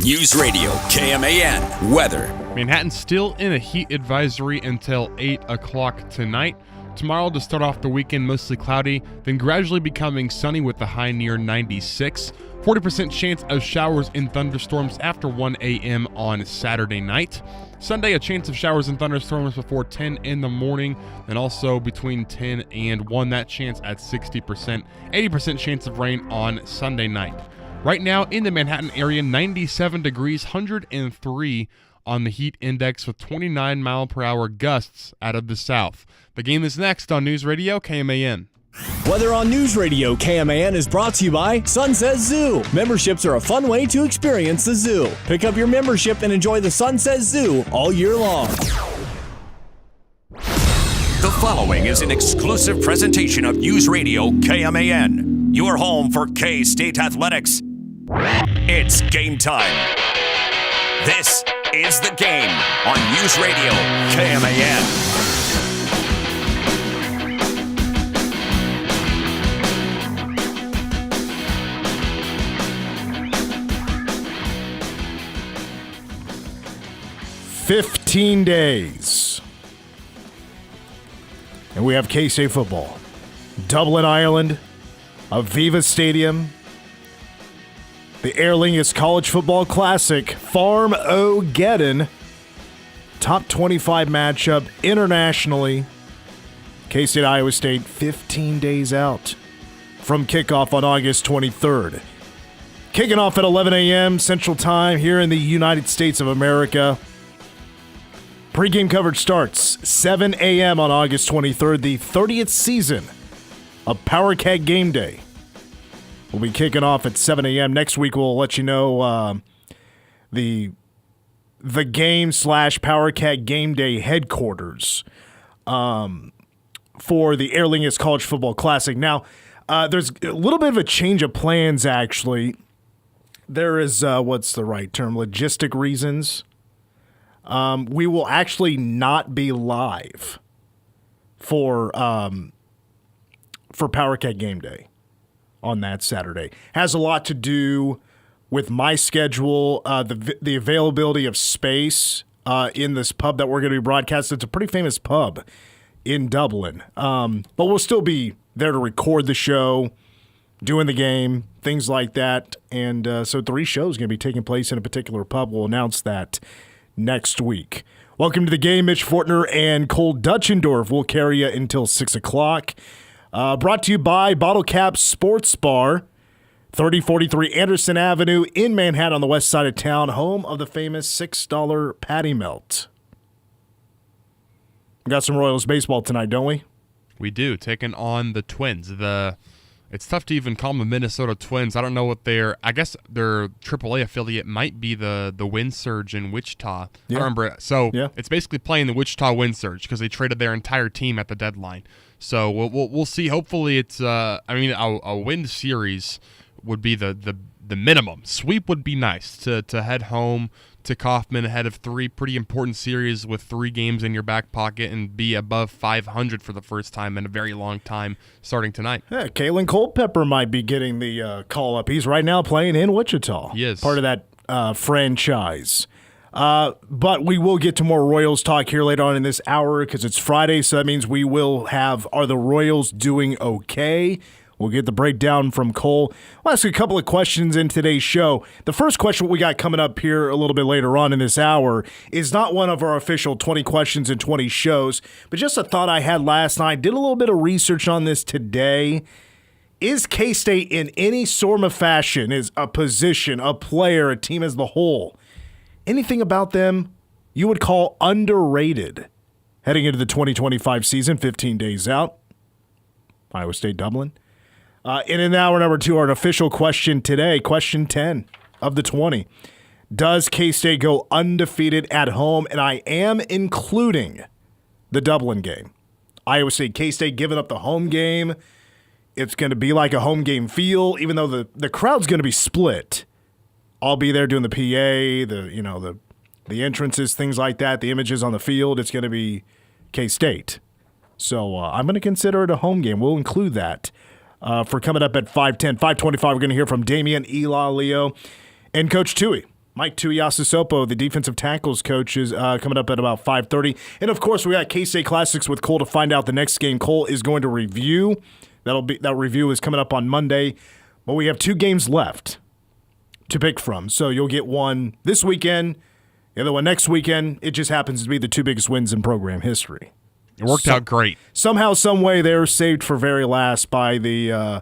News Radio, KMAN, weather. Manhattan's still in a heat advisory until 8 o'clock tonight. Tomorrow, to start off the weekend, mostly cloudy, then gradually becoming sunny with the high near 96. 40% chance of showers and thunderstorms after 1 a.m. on Saturday night. Sunday, a chance of showers and thunderstorms before 10 in the morning, and also between 10 and 1, that chance at 60%. 80% chance of rain on Sunday night. Right now in the Manhattan area, 97 degrees, 103 on the heat index with 29 mile per hour gusts out of the south. The game is next on News Radio KMAN. Weather on News Radio KMAN is brought to you by Sunset Zoo. Memberships are a fun way to experience the zoo. Pick up your membership and enjoy the Sunset Zoo all year long. The following is an exclusive presentation of News Radio KMAN, your home for K-State athletics. It's game time. This is The Game on News Radio KMAN. "15 days. And we have K-State football. Dublin, Ireland, Aviva Stadium, the Aer Lingus College Football Classic, Farm O-Geddon, top 25 matchup internationally. K-State, Iowa State, 15 days out from kickoff on August 23rd. Kicking off at 11 a.m. Central Time here in the United States of America. Pre-game coverage starts 7 a.m. on August 23rd, the 30th season of Power Cat Game Day. We'll be kicking off at 7 a.m. Next week, we'll let you know the game/Power Cat Game Day headquarters for the Aer Lingus College Football Classic. Now, there's a little bit of a change of plans, actually. There is, what's the right term, logistic reasons. We will actually not be live for Power Cat Game Day on that Saturday. Has a lot to do with my schedule, the availability of space in this pub that we're going to be broadcasting. It's a pretty famous pub in Dublin, but we'll still be there to record the show, doing the game, things like that. And so 3 shows going to be taking place in a particular pub. We'll announce that next week. Welcome to the game. Mitch Fortner and Cole Dutchendorf will carry you until 6 o'clock. Brought to you by Bottle Cap Sports Bar, 3043 Anderson Avenue in Manhattan on the west side of town, home of the famous $6 Patty Melt. We got some Royals baseball tonight, don't we? We do, taking on the Twins. It's tough to even call them the Minnesota Twins. I don't know what I guess their AAA affiliate might be the Wind Surge in Wichita. Yeah. I remember it. So It's basically playing the Wichita Wind Surge because they traded their entire team at the deadline. So we'll see. Hopefully it's a win series would be the minimum. Sweep would be nice to head home to Kauffman ahead of 3 pretty important series with 3 games in your back pocket and be above 500 for the first time in a very long time starting tonight. Yeah, Kalen Culpepper might be getting the call up. He's right now playing in Wichita. He is. Part of that franchise. But we will get to more Royals talk here later on in this hour because it's Friday, so that means we will have Are the Royals Doing Okay? We'll get the breakdown from Cole. We'll ask a couple of questions in today's show. The first question we got coming up here a little bit later on in this hour is not one of our official 20 questions and 20 shows, but just a thought I had last night. Did a little bit of research on this today. Is K-State in any sort of fashion, is a position, a player, a team as the whole, anything about them you would call underrated heading into the 2025 season, 15 days out? Iowa State, Dublin. In hour number 2, our official question today, question 10 of the 20. Does K-State go undefeated at home? And I am including the Dublin game. Iowa State, K-State giving up the home game. It's going to be like a home game feel, even though the crowd's going to be split. I'll be there doing the PA, the entrances, things like that, the images on the field. It's going to be K-State. So I'm going to consider it a home game. We'll include that. For coming up at 5:10, 5:25, we're going to hear from Damian Elalio and Coach Tui Mike Tuiasosopo, the defensive tackles coach, is coming up at about 5:30. And, of course, we got K-State Classics with Cole to find out the next game Cole is going to review. That review is coming up on Monday. But we have 2 games left to pick from. So you'll get one this weekend, the other one next weekend. It just happens to be the 2 biggest wins in program history. It worked out great. Somehow, some way, they're saved for very last by the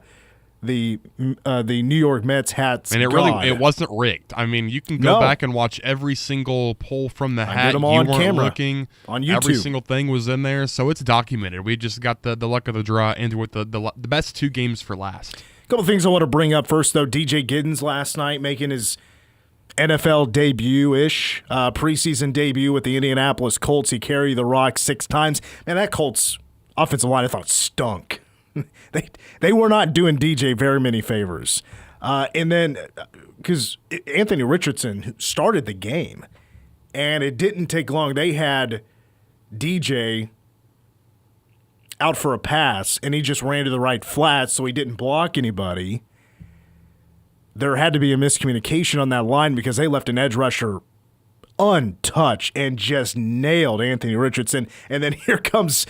New York Mets hats. And it wasn't rigged. I mean, you can go back and watch every single pull from the hat. Them all on camera, looking on YouTube. Every single thing was in there, so it's documented. We just got the luck of the draw and with the best 2 games for last. A couple things I want to bring up first, though. DJ Giddens last night making his NFL debut-ish, preseason debut with the Indianapolis Colts. He carried the rock 6 times. Man, that Colts offensive line I thought stunk. They were not doing DJ very many favors. And then, because Anthony Richardson started the game, and it didn't take long. They had DJ out for a pass, and he just ran to the right flat, so he didn't block anybody. There had to be a miscommunication on that line because they left an edge rusher untouched and just nailed Anthony Richardson. And then here comes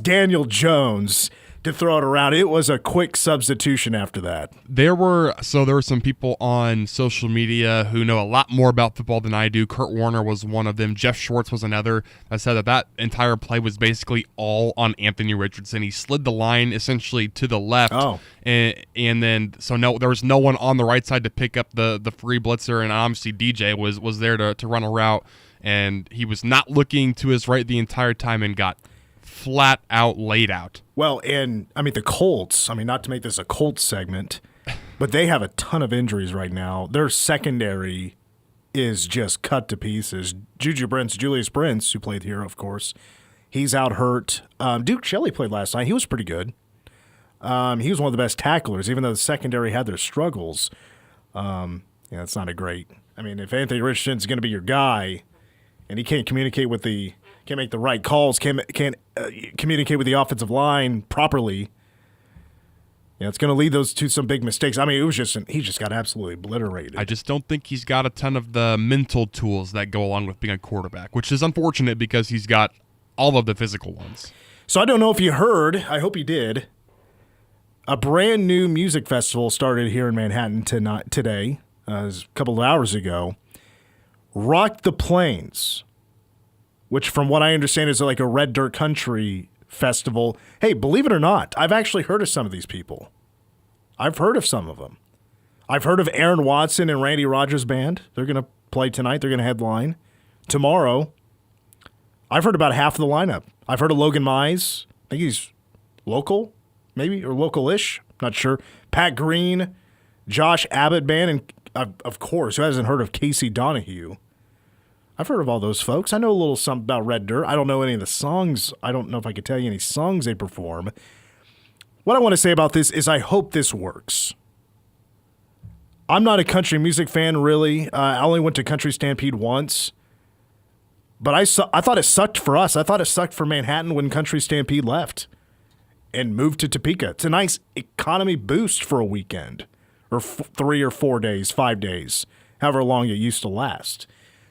Daniel Jones to throw it around. It was a quick substitution after that. There were some people on social media who know a lot more about football than I do. Kurt Warner was one of them. Jeff Schwartz was another. I said that entire play was basically all on Anthony Richardson. He slid the line essentially to the left. Oh. And then there was no one on the right side to pick up the free blitzer, and obviously DJ was there to run a route, and he was not looking to his right the entire time and got flat out laid out. Well, and I mean the Colts, not to make this a Colts segment, but they have a ton of injuries right now. Their secondary is just cut to pieces. Julius Brents, who played here, of course, he's out hurt. Duke Shelley played last night. He was pretty good. He was one of the best tacklers, even though the secondary had their struggles. It's not a great. If Anthony Richardson's going to be your guy, and he can't communicate can't make the right calls, can't communicate with the offensive line properly, it's going to lead those to some big mistakes. It was he just got absolutely obliterated. I just don't think he's got a ton of the mental tools that go along with being a quarterback, which is unfortunate because he's got all of the physical ones. So I don't know if you heard, I hope you did, a brand new music festival started here in Manhattan today, a couple of hours ago. Rock the Plains, which from what I understand is like a red dirt country festival. Hey, believe it or not, I've actually heard of some of these people. I've heard of some of them. I've heard of Aaron Watson and Randy Rogers' band. They're going to play tonight. They're going to headline. Tomorrow, I've heard about half of the lineup. I've heard of Logan Mize. I think he's local, maybe, or local-ish. Not sure. Pat Green, Josh Abbott band, and of course, who hasn't heard of Casey Donahue? I've heard of all those folks. I know a little something about Red Dirt. I don't know any of the songs. I don't know if I could tell you any songs they perform. What I want to say about this is I hope this works. I'm not a country music fan, really. I only went to Country Stampede once. But I thought it sucked for us. I thought it sucked for Manhattan when Country Stampede left and moved to Topeka. It's a nice economy boost for a weekend, or 3 or 4 days, 5 days, however long it used to last.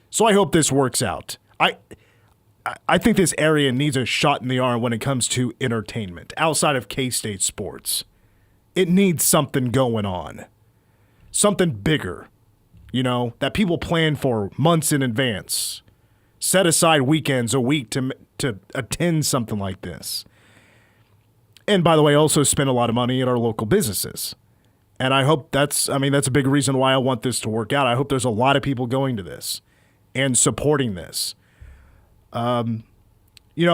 So I hope this works out. I think this area needs a shot in the arm when it comes to entertainment outside of K-State sports. It needs something going on, something bigger, that people plan for months in advance. Set aside weekends a week to attend something like this. And by the way, also spend a lot of money at our local businesses. And I hope that's a big reason why I want this to work out. I hope there's a lot of people going to this and supporting this. And when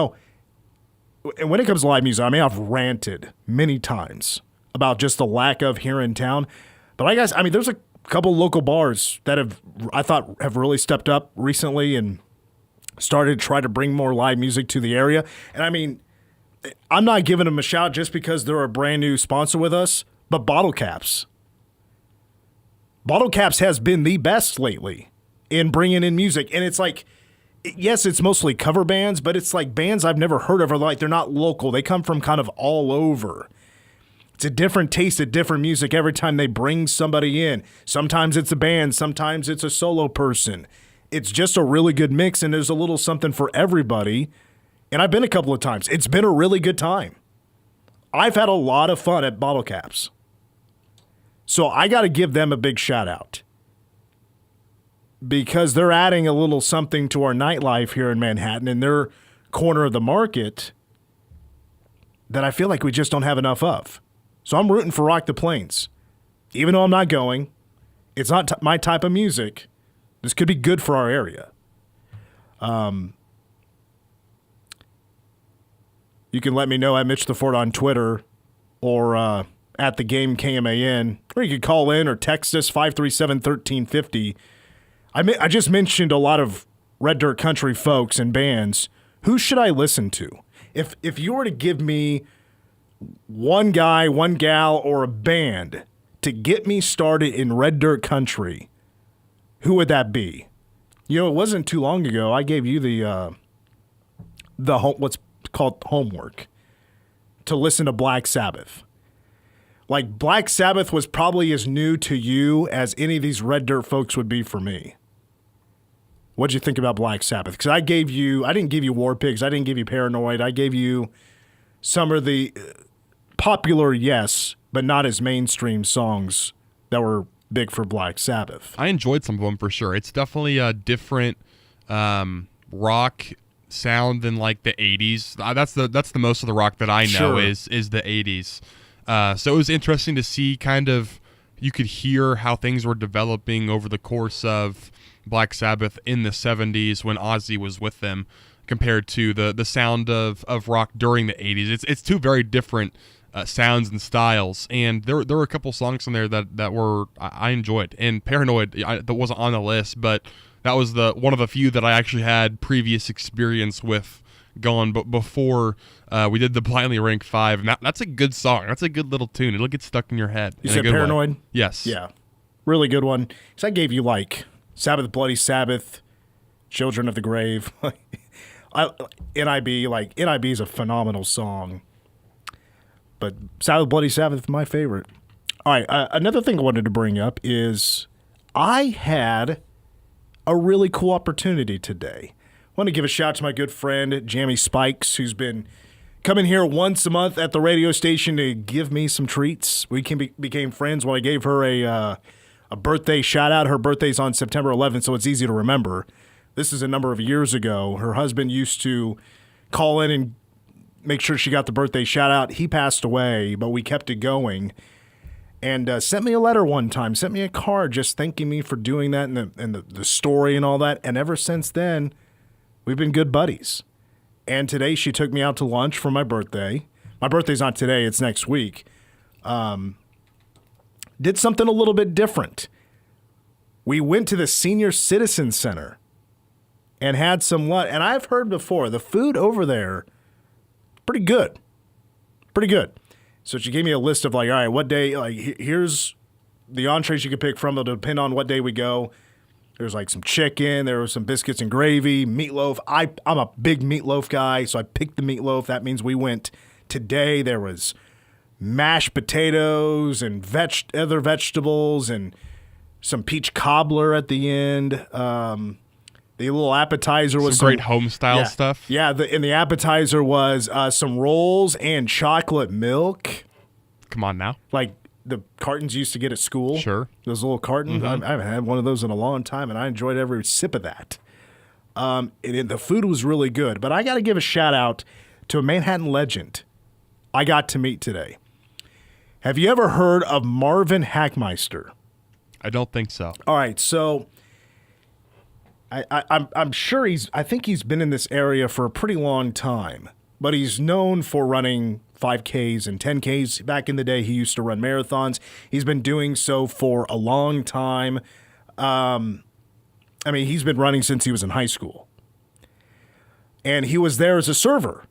it comes to live music, I've ranted many times about just the lack of here in town. But there's a couple local bars that I thought have really stepped up recently and started to try to bring more live music to the area. And I'm not giving them a shout just because they're a brand new sponsor with us, but Bottle Caps. Bottle Caps has been the best lately in bringing in music. And it's like, yes, it's mostly cover bands, but it's like bands I've never heard of, or like they're not local. They come from kind of all over. It's a different taste of different music every time they bring somebody in. Sometimes it's a band, sometimes it's a solo person. It's just a really good mix, and there's a little something for everybody. And I've been a couple of times. It's been a really good time. I've had a lot of fun at Bottle Caps. So I got to give them a big shout out because they're adding a little something to our nightlife here in Manhattan in their corner of the market that I feel like we just don't have enough of. So I'm rooting for Rock the Plains. Even though I'm not going, it's not my type of music. This could be good for our area. You can let me know at Mitch the Fort on Twitter or at the game KMAN, or you could call in or text us 537-1350. I just mentioned a lot of Red Dirt Country folks and bands. Who should I listen to? If you were to give me one guy, one gal, or a band to get me started in Red Dirt Country, who would that be? You know, it wasn't too long ago I gave you the what's called homework to listen to Black Sabbath. Like, Black Sabbath was probably as new to you as any of these Red Dirt folks would be for me. What'd you think about Black Sabbath? Because I didn't give you War Pigs, I didn't give you Paranoid, I gave you some of the popular, yes, but not as mainstream songs that were big for Black Sabbath. I enjoyed some of them for sure. It's definitely a different rock sound than like the 80s. That's the most of the rock that I know Sure. is the 80s. So it was interesting to see kind of, you could hear how things were developing over the course of Black Sabbath in the 70s when Ozzy was with them compared to the sound of rock during the 80s. It's two very different sounds and styles, and there were a couple songs on there that were I enjoyed. And Paranoid, that wasn't on the list, but that was one of the few that I actually had previous experience with going, but before we did the Blindly Rank 5, and that's a good song. That's a good little tune. It'll get stuck in your head. You said Paranoid? Way. Yes. Yeah. Really good one. So I gave you like Sabbath, Bloody Sabbath, Children of the Grave. NIB is a phenomenal song. But Sabbath, Bloody Sabbath, my favorite. All right, another thing I wanted to bring up is I had a really cool opportunity today. I want to give a shout out to my good friend, Jamie Spikes, who's been coming here once a month at the radio station to give me some treats. We became friends when I gave her a birthday shout out. Her birthday's on September 11th, so it's easy to remember. This is a number of years ago. Her husband used to call in and make sure she got the birthday shout out. He passed away, but we kept it going. And sent me a letter one time, sent me a card just thanking me for doing that and the story and all that. And ever since then, we've been good buddies. And today she took me out to lunch for my birthday. My birthday's not today, it's next week. Did something a little bit different. We went to the Senior Citizen Center and had some lunch. And I've heard before, the food over there, pretty good. Pretty good. So she gave me a list of like, all right, what day, like here's the entrees you can pick from. It'll depend on what day we go. There's like some chicken. There was some biscuits and gravy, meatloaf. I'm a big meatloaf guy, so I picked the meatloaf. That means we went today. There was mashed potatoes and other vegetables and some peach cobbler at the end. The little appetizer was some great home style stuff. Yeah, and the appetizer was some rolls and chocolate milk. Come on now. Like the cartons you used to get at school. Sure. Those little cartons. Mm-hmm. I haven't had one of those in a long time, and I enjoyed every sip of that. And the food was really good. But I got to give a shout out to a Manhattan legend I got to meet today. Have you ever heard of Marvin Hackmeister? I don't think so. All right, so I'm sure I think he's been in this area for a pretty long time, but he's known for running 5Ks and 10Ks. Back in the day, he used to run marathons. He's been doing so for a long time. He's been running since he was in high school. And he was there as a server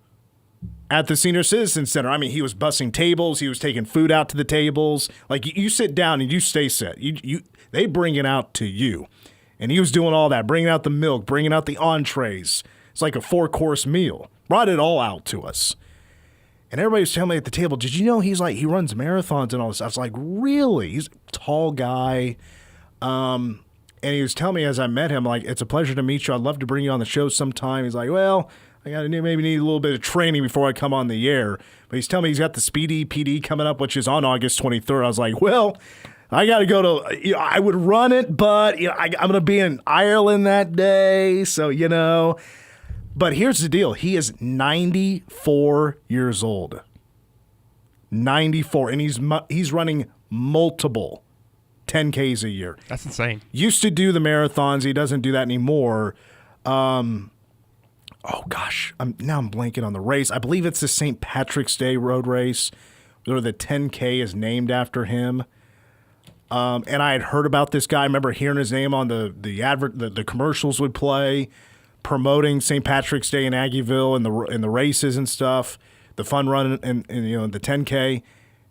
at the Senior Citizen Center. I mean, he was bussing tables. He was taking food out to the tables. Like, you sit down and you stay set. They bring it out to you. And he was doing all that, bringing out the milk, bringing out the entrees. It's like a 4-course meal. Brought it all out to us. And everybody was telling me at the table, did you know he runs marathons and all this? I was like, really? He's a tall guy. And he was telling me as I met him, like, it's a pleasure to meet you. I'd love to bring you on the show sometime. He's like, well, maybe need a little bit of training before I come on the air. But he's telling me he's got the Speedy PD coming up, which is on August 23rd. I was like, well, I got to go to, I would run it, but I'm going to be in Ireland that day. So, But here's the deal. He is 94 years old. 94. And he's running multiple 10Ks a year. That's insane. Used to do the marathons. He doesn't do that anymore. Oh, gosh. Now I'm blanking on the race. I believe it's the St. Patrick's Day road race where the 10K is named after him. And I had heard about this guy. I remember hearing his name on the commercials would play, promoting St. Patrick's Day in Aggieville and the races and stuff, the fun run and the 10K. And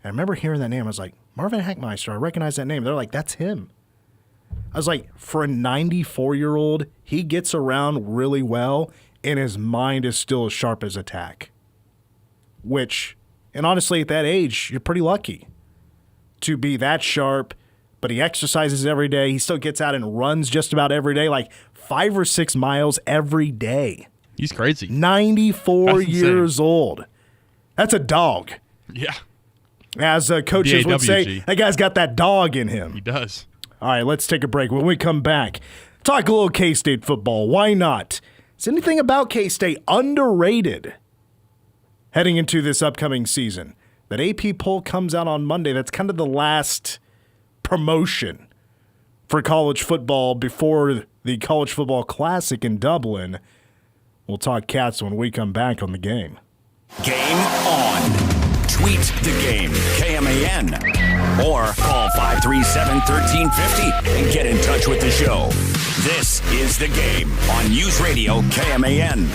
I remember hearing that name. I was like, Marvin Heckmeister. I recognize that name. They're like, that's him. I was like, for a 94-year-old, he gets around really well, and his mind is still as sharp as a tack. And honestly, at that age, you're pretty lucky to be that sharp. But he exercises every day. He still gets out and runs just about every day, like 5 or 6 miles every day. He's crazy. 94 years old. That's a dog. Yeah. As coaches would say, that guy's got that dog in him. He does. All right, let's take a break. When we come back, talk a little K-State football. Why not? Is anything about K-State underrated heading into this upcoming season? That AP poll comes out on Monday. That's kind of the last promotion for college football before the College Football Classic in Dublin. We'll talk Cats when we come back on the game. Game on. Tweet the game, KMAN. Or call 537-1350 and get in touch with the show. This is The Game on News Radio KMAN.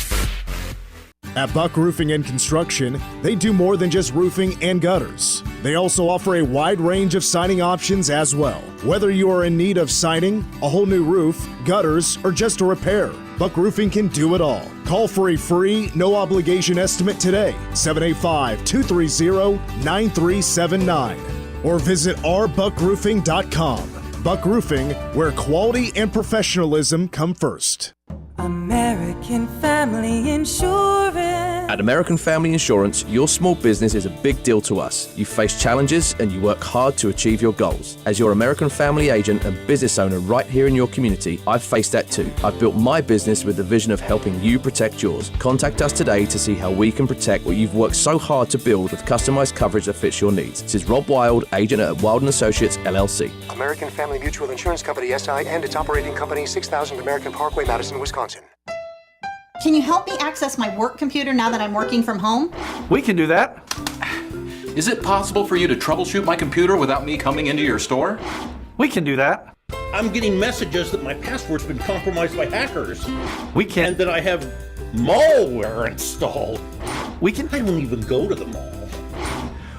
At Buck Roofing and Construction, they do more than just roofing and gutters. They also offer a wide range of siding options as well. Whether you are in need of siding, a whole new roof, gutters, or just a repair, Buck Roofing can do it all. Call for a free, no-obligation estimate today, 785-230-9379. Or visit ourbuckroofing.com. Buck Roofing, where quality and professionalism come first. American Family Insurance. At American Family Insurance, your small business is a big deal to us. You face challenges and you work hard to achieve your goals. As your American Family agent and business owner right here in your community, I've faced that too. I've built my business with the vision of helping you protect yours. Contact us today to see how we can protect what you've worked so hard to build with customized coverage that fits your needs. This is Rob Wild, agent at Wild & Associates, LLC. American Family Mutual Insurance Company, SI, and its operating company, 6000 American Parkway, Madison, Wisconsin. Can you help me access my work computer now that I'm working from home? We can do that. Is it possible for you to troubleshoot my computer without me coming into your store? We can do that. I'm getting messages that my password's been compromised by hackers. We can. And that I have malware installed. We can. I don't even go to the mall.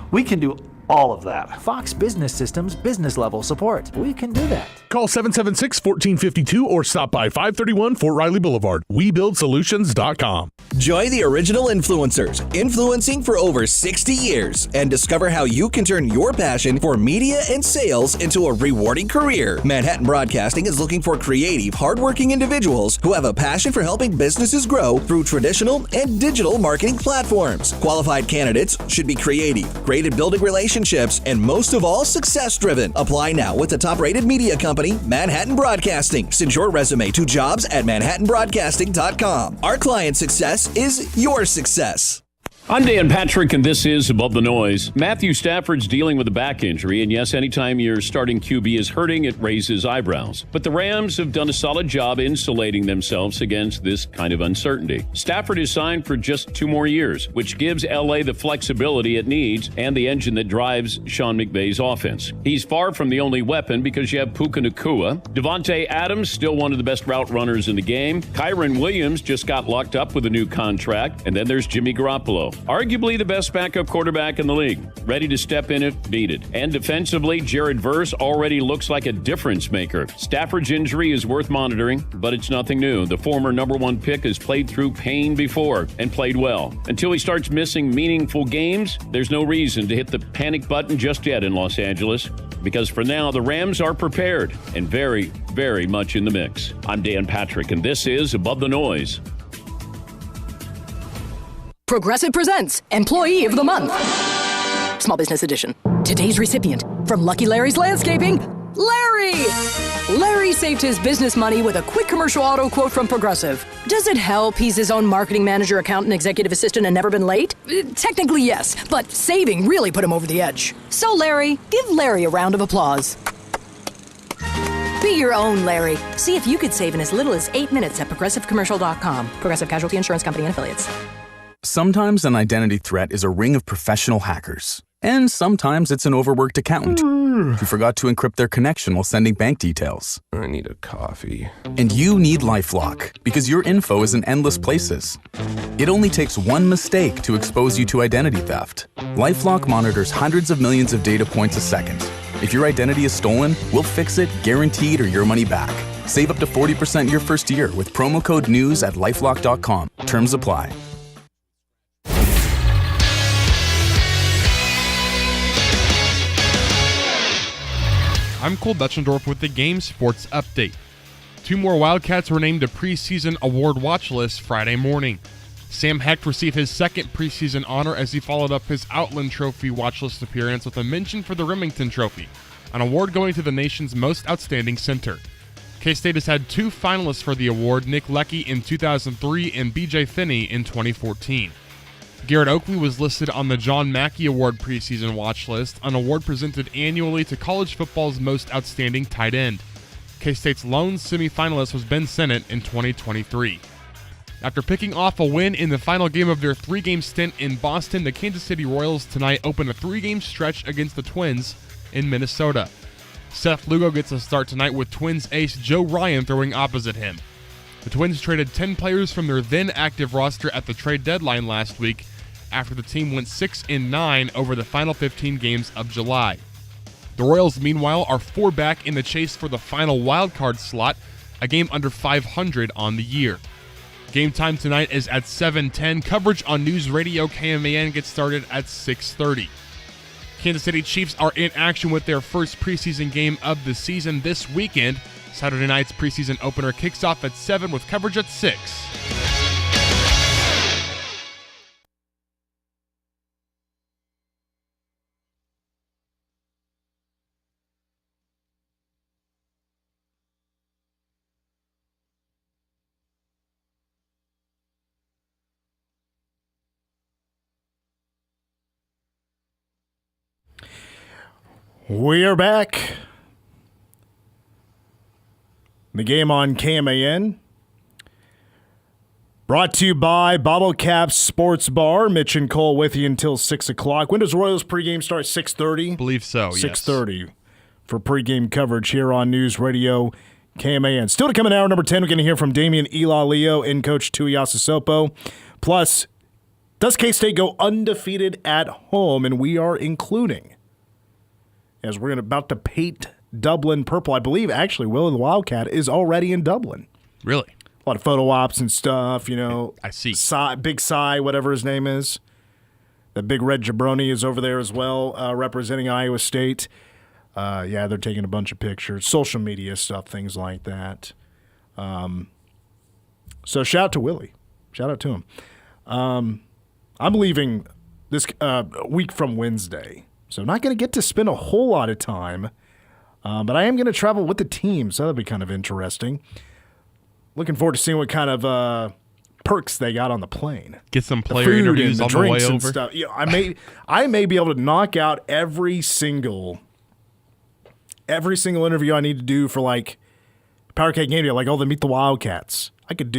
We can do all of that. Fox Business Systems business level support. We can do that. Call 776-1452 or stop by 531 Fort Riley Boulevard. WeBuildSolutions.com. Join the original influencers, influencing for over 60 years, and discover how you can turn your passion for media and sales into a rewarding career. Manhattan Broadcasting is looking for creative, hardworking individuals who have a passion for helping businesses grow through traditional and digital marketing platforms. Qualified candidates should be creative, great at building relationships, and most of all, success-driven. Apply now with the top-rated media company, Manhattan Broadcasting. Send your resume to jobs@manhattanbroadcasting.com. Our client success is your success. I'm Dan Patrick, and this is Above the Noise. Matthew Stafford's dealing with a back injury, and yes, anytime your starting QB is hurting, it raises eyebrows. But the Rams have done a solid job insulating themselves against this kind of uncertainty. Stafford is signed for just 2 more years, which gives LA the flexibility it needs and the engine that drives Sean McVay's offense. He's far from the only weapon because you have Puka Nacua. Devontae Adams, still one of the best route runners in the game. Kyron Williams just got locked up with a new contract. And then there's Jimmy Garoppolo. arguably the best backup quarterback in the league, ready to step in if needed. And defensively, Jared Verse already looks like a difference maker. Stafford's injury is worth monitoring, but it's nothing new. The former number 1 pick has played through pain before and played well. Until he starts missing meaningful games, there's no reason to hit the panic button just yet in Los Angeles, because for now, the Rams are prepared and very, very much in the mix. I'm Dan Patrick, and this is Above the Noise. Progressive presents Employee of the Month. Small Business Edition. Today's recipient from Lucky Larry's Landscaping, Larry! Larry saved his business money with a quick commercial auto quote from Progressive. Does it help he's his own marketing manager, accountant, executive assistant, and never been late? Technically, yes, but saving really put him over the edge. So, Larry, give Larry a round of applause. Be your own Larry. See if you could save in as little as 8 minutes at ProgressiveCommercial.com. Progressive Casualty Insurance Company and Affiliates. Sometimes an identity threat is a ring of professional hackers. And sometimes it's an overworked accountant who forgot to encrypt their connection while sending bank details. I need a coffee. And you need LifeLock, because your info is in endless places. It only takes one mistake to expose you to identity theft. LifeLock monitors hundreds of millions of data points a second. If your identity is stolen, we'll fix it, guaranteed, or your money back. Save up to 40% your first year with promo code NEWS at LifeLock.com. Terms apply. I'm Cole Betchendorf with the Game Sports Update. 2 more Wildcats were named to preseason award watch list Friday morning. Sam Hecht received his second preseason honor as he followed up his Outland Trophy watch list appearance with a mention for the Remington Trophy, an award going to the nation's most outstanding center. K-State has had 2 finalists for the award, Nick Leckie in 2003 and B.J. Finney in 2014. Garrett Oakley was listed on the John Mackey Award preseason watch list, an award presented annually to college football's most outstanding tight end. K-State's lone semifinalist was Ben Sinnott in 2023. After picking off a win in the final game of their 3-game stint in Boston, the Kansas City Royals tonight open a 3-game stretch against the Twins in Minnesota. Seth Lugo gets a start tonight with Twins ace Joe Ryan throwing opposite him. The Twins traded 10 players from their then-active roster at the trade deadline last week after the team went 6-9 over the final 15 games of July. The Royals, meanwhile, are 4 back in the chase for the final wildcard slot, a game under 500 on the year. Game time tonight is at 7:10. Coverage on News Radio KMAN gets started at 6:30. Kansas City Chiefs are in action with their first preseason game of the season this weekend. Saturday night's preseason opener kicks off at 7 with coverage at 6. We are back. The game on KMAN. Brought to you by Bottle Cap Sports Bar. Mitch and Cole with you until 6 o'clock. When does Royals pregame start? 6:30? Believe so, 6:30 for pregame coverage here on News Radio KMAN. Still to come in hour number 10, we're going to hear from Damian Ilalio and Coach Tuiasa Sopo. Plus, does K-State go undefeated at home? And we are including, as we're about to paint Dublin purple. I believe, actually, Will the Wildcat is already in Dublin. Really? A lot of photo ops and stuff, you know. I see. Big Cy, whatever his name is. The big red jabroni is over there as well, representing Iowa State. Yeah, they're taking a bunch of pictures, social media stuff, things like that. So shout out to Willie. Shout out to him. I'm leaving this week from Wednesday. So not going to get to spend a whole lot of time, but I am going to travel with the team, so that'll be kind of interesting. Looking forward to seeing what kind of perks they got on the plane. Get some player interviews on the way over. Stuff. Yeah, I may be able to knock out every single interview I need to do for like Power Cat Game Day, like all the Meet the Wildcats. I could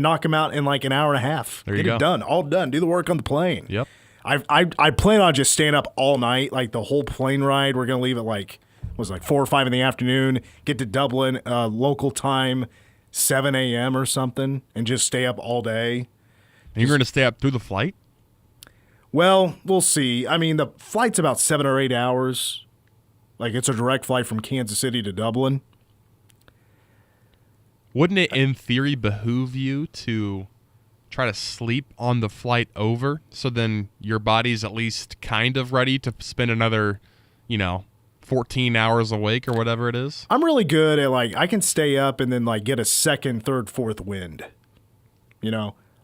knock them out in like an hour and a half. There you go. Get it done, all done. Do the work on the plane. Yep. I plan on just staying up all night, like the whole plane ride. We're gonna leave at like 4 or 5 in the afternoon. Get to Dublin local time, 7 a.m. or something, and just stay up all day. And you're gonna stay up through the flight? Well, we'll see. I mean, the flight's about 7 or 8 hours. Like, it's a direct flight from Kansas City to Dublin. Wouldn't it, in theory, behoove you to try to sleep on the flight over so then your body's at least kind of ready to spend another, 14 hours awake or whatever it is? I'm really good at, I can stay up and then, get a second, third, fourth wind.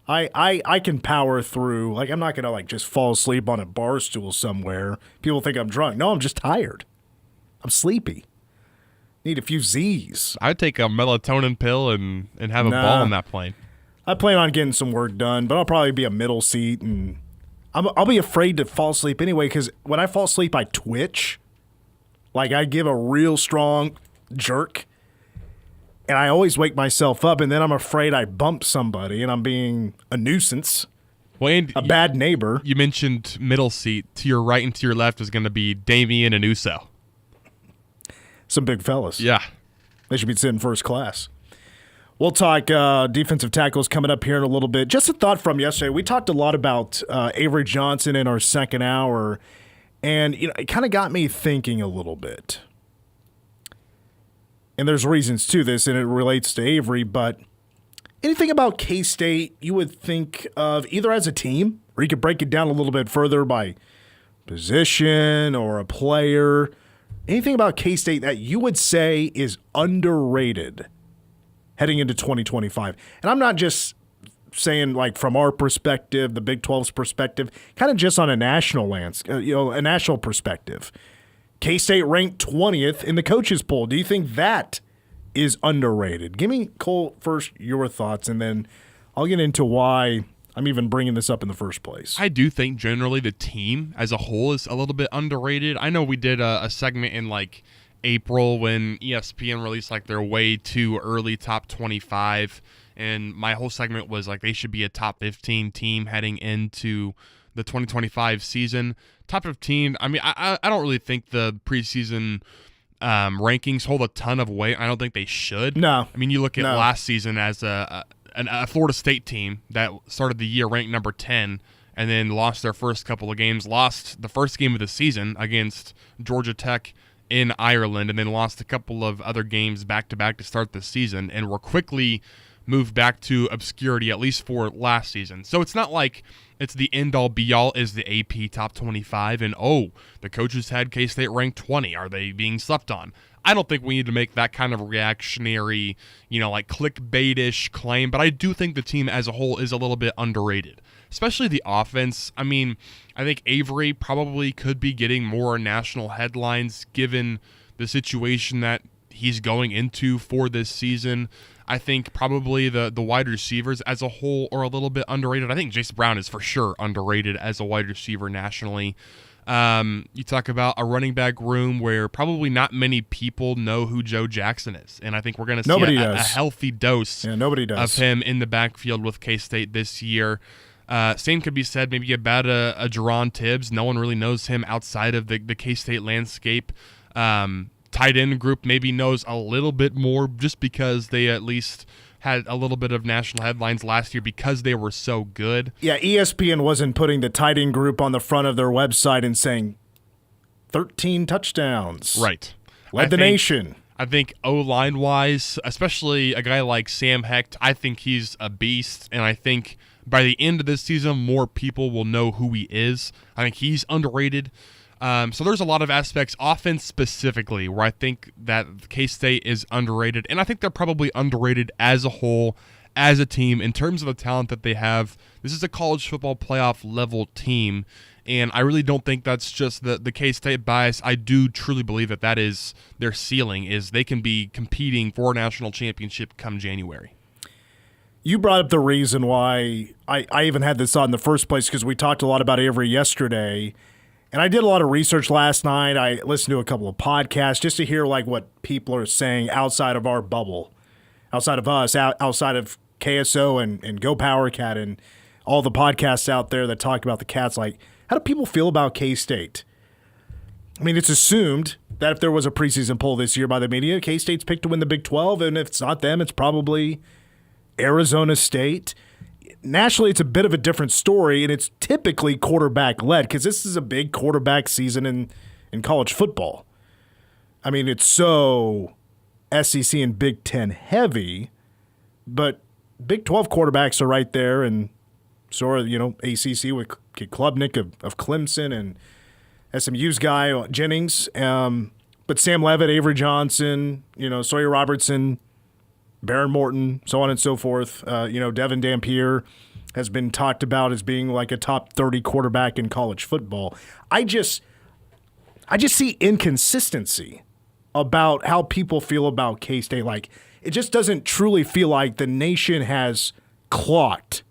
I can power through. I'm not going to, just fall asleep on a bar stool somewhere. People think I'm drunk. No, I'm just tired. I'm sleepy. Need a few Z's. I'd take a melatonin pill and have a ball on that plane. I plan on getting some work done, but I'll probably be a middle seat, and I'll be afraid to fall asleep anyway because when I fall asleep, I twitch. I give a real strong jerk, and I always wake myself up, and then I'm afraid I bump somebody, and I'm being a nuisance, a bad neighbor. You mentioned middle seat. To your right and to your left is going to be Damien and Uso. Some big fellas. Yeah. They should be sitting first class. We'll talk defensive tackles coming up here in a little bit. Just a thought from yesterday. We talked a lot about Avery Johnson in our second hour, and it kind of got me thinking a little bit. And there's reasons to this, and it relates to Avery, but anything about K-State you would think of either as a team, or you could break it down a little bit further by position or a player. Anything about K-State that you would say is underrated heading into 2025? And I'm not just saying from our perspective, the Big 12's perspective, kind of just on a national a national perspective. K-State ranked 20th in the coaches poll. Do you think that is underrated? Give me, Cole, first your thoughts, and then I'll get into why I'm even bringing this up in the first place. I do think generally the team as a whole is a little bit underrated. I know we did a segment in April when ESPN released their way too early top 25, and my whole segment was they should be a top 15 team heading into the 2025 season. Top 15, I mean, I don't really think the preseason rankings hold a ton of weight. I don't think they should. No. I mean, you look at last season as a Florida State team that started the year ranked number 10 and then lost their first couple of games, lost the first game of the season against Georgia Tech in Ireland, and then lost a couple of other games back-to-back to start the season, and were quickly moved back to obscurity, at least for last season. So it's not like it's the end-all, be-all is the AP top 25, and the coaches had K-State ranked 20. Are they being slept on? I don't think we need to make that kind of reactionary, clickbait-ish claim, but I do think the team as a whole is a little bit underrated, especially the offense. I mean, I think Avery probably could be getting more national headlines given the situation that he's going into for this season. I think probably the wide receivers as a whole are a little bit underrated. I think Jason Brown is for sure underrated as a wide receiver nationally. You talk about a running back room where probably not many people know who Joe Jackson is, and I think we're going to see a healthy dose of him in the backfield with K-State this year. Same could be said maybe about a Jerron Tibbs. No one really knows him outside of the K-State landscape. Tight end group maybe knows a little bit more just because they at least had a little bit of national headlines last year because they were so good. Yeah, ESPN wasn't putting the tight end group on the front of their website and saying 13 touchdowns. Right. Led the nation. I think O-line wise, especially a guy like Sam Hecht, I think he's a beast, and I think by the end of this season, more people will know who he is. I think he's underrated. So there's a lot of aspects, offense specifically, where I think that K-State is underrated, and I think they're probably underrated as a whole, as a team, in terms of the talent that they have. This is a college football playoff level team, and I really don't think that's just the K-State bias. I do truly believe that is their ceiling, is they can be competing for a national championship come January. You brought up the reason why I even had this on in the first place, because we talked a lot about Avery yesterday. And I did a lot of research last night. I listened to a couple of podcasts just to hear what people are saying outside of our bubble, outside of us, outside of KSO and Go Power Cat and all the podcasts out there that talk about the Cats. How do people feel about K-State? I mean, it's assumed that if there was a preseason poll this year by the media, K-State's picked to win the Big 12, and if it's not them, it's probably Arizona State. nationally, it's a bit of a different story, and it's typically quarterback-led because this is a big quarterback season in college football. I mean, it's so SEC and Big Ten heavy, but Big 12 quarterbacks are right there, and so are, ACC with Klubnik of Clemson and SMU's guy, Jennings. But Sam Leavitt, Avery Johnson, Sawyer Robertson, Baron Morton, so on and so forth. Devin Dampier has been talked about as being like a top 30 quarterback in college football. I just see inconsistency about how people feel about K-State. Like, it just doesn't truly feel like the nation has clocked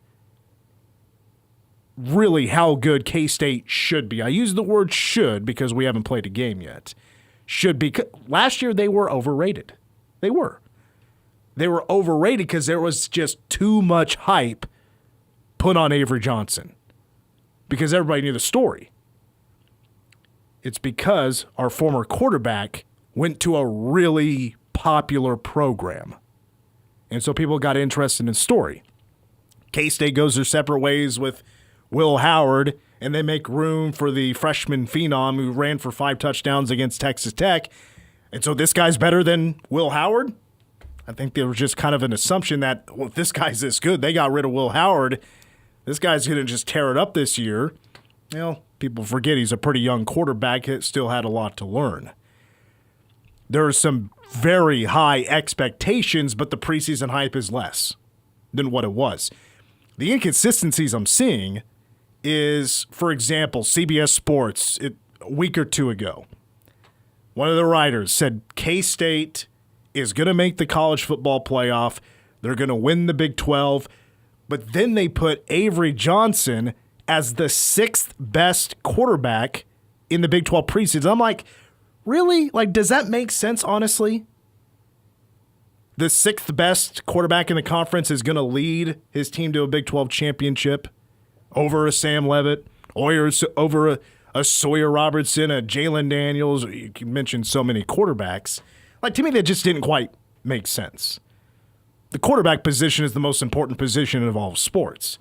really how good K-State should be. I use the word should because we haven't played a game yet. Should be. Last year they were overrated. They were. They were overrated because there was just too much hype put on Avery Johnson because everybody knew the story. It's because our former quarterback went to a really popular program. And so people got interested in the story. K-State goes their separate ways with Will Howard, and they make room for the freshman phenom who ran for 5 touchdowns against Texas Tech. And so this guy's better than Will Howard? I think there was just kind of an assumption that, well, if this guy's this good, they got rid of Will Howard, this guy's going to just tear it up this year. People forget he's a pretty young quarterback that still had a lot to learn. There are some very high expectations, but the preseason hype is less than what it was. The inconsistencies I'm seeing is, for example, CBS Sports a week or two ago. One of the writers said K-State is going to make the college football playoff. They're going to win the Big 12. But then they put Avery Johnson as the 6th best quarterback in the Big 12 preseason. I'm like, really? Like, does that make sense, honestly? The 6th best quarterback in the conference is going to lead his team to a Big 12 championship over a Sam Leavitt, or over a Sawyer Robertson, a Jalen Daniels. You mentioned so many quarterbacks. Like, to me, that just didn't quite make sense. The quarterback position is the most important position in all of sports.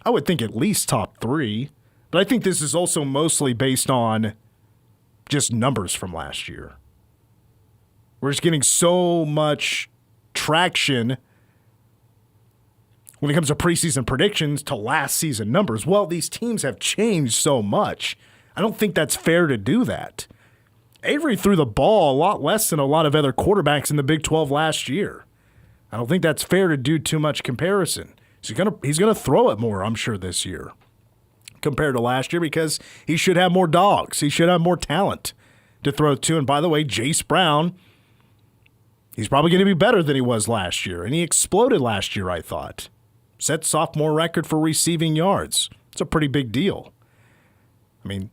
I would think at least top 3, but I think this is also mostly based on just numbers from last year. We're just getting so much traction when it comes to preseason predictions to last season numbers. Well, these teams have changed so much. I don't think that's fair to do that. Avery threw the ball a lot less than a lot of other quarterbacks in the Big 12 last year. I don't think that's fair to do too much comparison. So he's gonna throw it more, I'm sure, this year compared to last year because he should have more dogs. He should have more talent to throw to. And by the way, Jace Brown, he's probably going to be better than he was last year. And he exploded last year, I thought. Set sophomore record for receiving yards. It's a pretty big deal. I mean,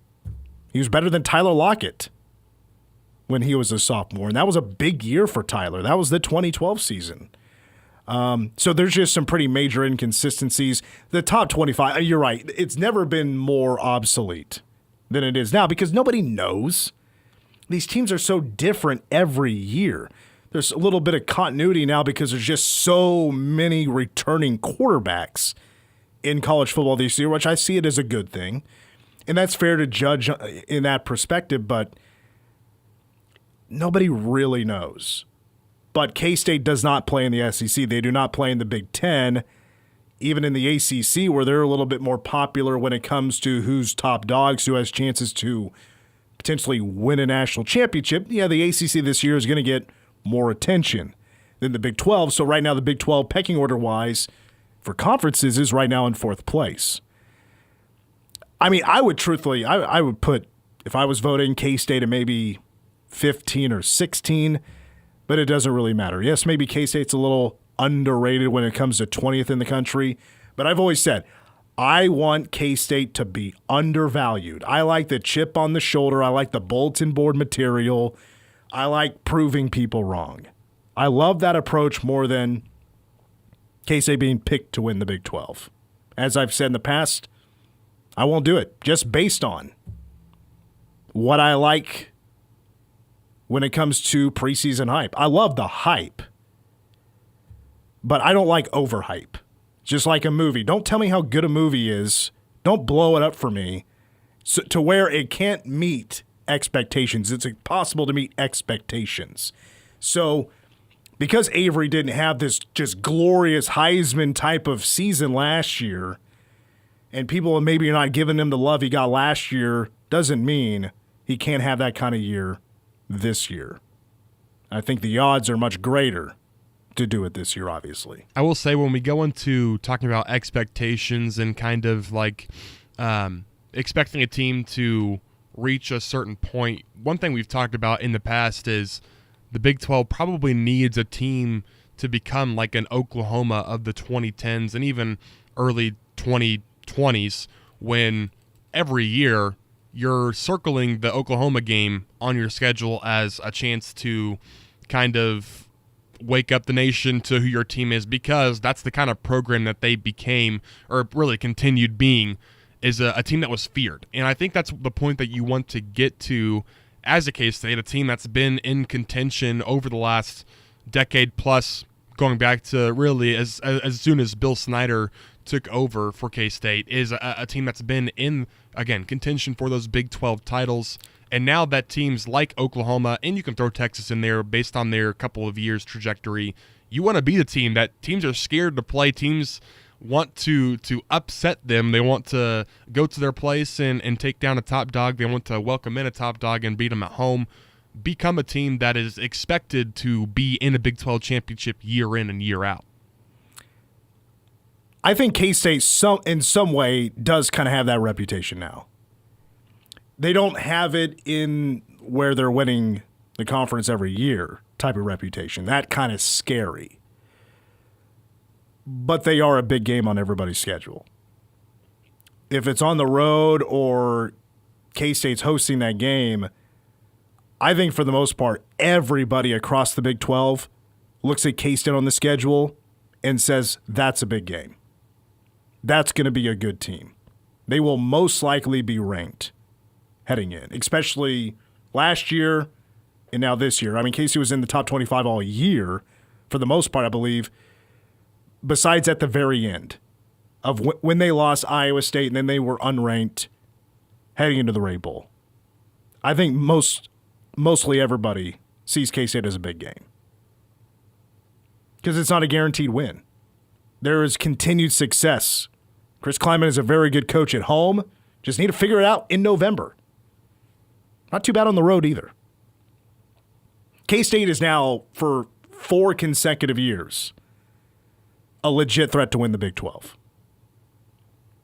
he was better than Tyler Lockett when he was a sophomore. And that was a big year for Tyler. That was the 2012 season. So there's just some pretty major inconsistencies. The top 25, you're right, it's never been more obsolete than it is now because nobody knows. These teams are so different every year. There's a little bit of continuity now because there's just so many returning quarterbacks in college football this year, which I see it as a good thing. And that's fair to judge in that perspective, but nobody really knows. But K-State does not play in the SEC. They do not play in the Big Ten, even in the ACC, where they're a little bit more popular when it comes to who's top dogs, who has chances to potentially win a national championship. Yeah, the ACC this year is going to get more attention than the Big 12. So right now the Big 12, pecking order-wise, for conferences is right now in 4th place. I mean, I would put, if I was voting, K-State at maybe 15 or 16, but it doesn't really matter. Yes, maybe K-State's a little underrated when it comes to 20th in the country, but I've always said, I want K-State to be undervalued. I like the chip on the shoulder. I like the bulletin board material. I like proving people wrong. I love that approach more than K-State being picked to win the Big 12. As I've said in the past, I won't do it just based on what I like when it comes to preseason hype. I love the hype, but I don't like overhype. Just like a movie. Don't tell me how good a movie is. Don't blow it up for me to where it can't meet expectations. It's impossible to meet expectations. So because Avery didn't have this just glorious Heisman type of season last year, and people maybe are not giving him the love he got last year, doesn't mean he can't have that kind of year this year. I think the odds are much greater to do it this year, obviously. I will say when we go into talking about expectations and kind of like expecting a team to reach a certain point, one thing we've talked about in the past is the Big 12 probably needs a team to become like an Oklahoma of the 2010s and even early 2020s, when every year you're circling the Oklahoma game on your schedule as a chance to kind of wake up the nation to who your team is, because that's the kind of program that they became, or really continued being, is a team that was feared. And I think that's the point that you want to get to as a K-State, a team that's been in contention over the last decade plus, going back to really as soon as Bill Snyder took over for K-State, is a team that's been in, again, contention for those Big 12 titles. And now that teams like Oklahoma, and you can throw Texas in there based on their couple of years trajectory, you want to be the team that teams are scared to play. Teams want to upset them. They want to go to their place and take down a top dog. They want to welcome in a top dog and beat them at home. Become a team that is expected to be in a Big 12 championship year in and year out. I think K-State in some way does kind of have that reputation now. They don't have it in where they're winning the conference every year type of reputation. That kind of scary. But they are a big game on everybody's schedule. If it's on the road or K-State's hosting that game, I think for the most part, everybody across the Big 12 looks at K-State on the schedule and says, that's a big game. That's going to be a good team. They will most likely be ranked heading in, especially last year and now this year. I mean, K-State was in the top 25 all year for the most part, I believe, besides at the very end of when they lost Iowa State and then they were unranked heading into the Ray Bowl. I think mostly everybody sees K-State as a big game because it's not a guaranteed win. There is continued success. Chris Klieman is a very good coach at home. Just need to figure it out in November. Not too bad on the road either. K-State is now, for 4 consecutive years, a legit threat to win the Big 12.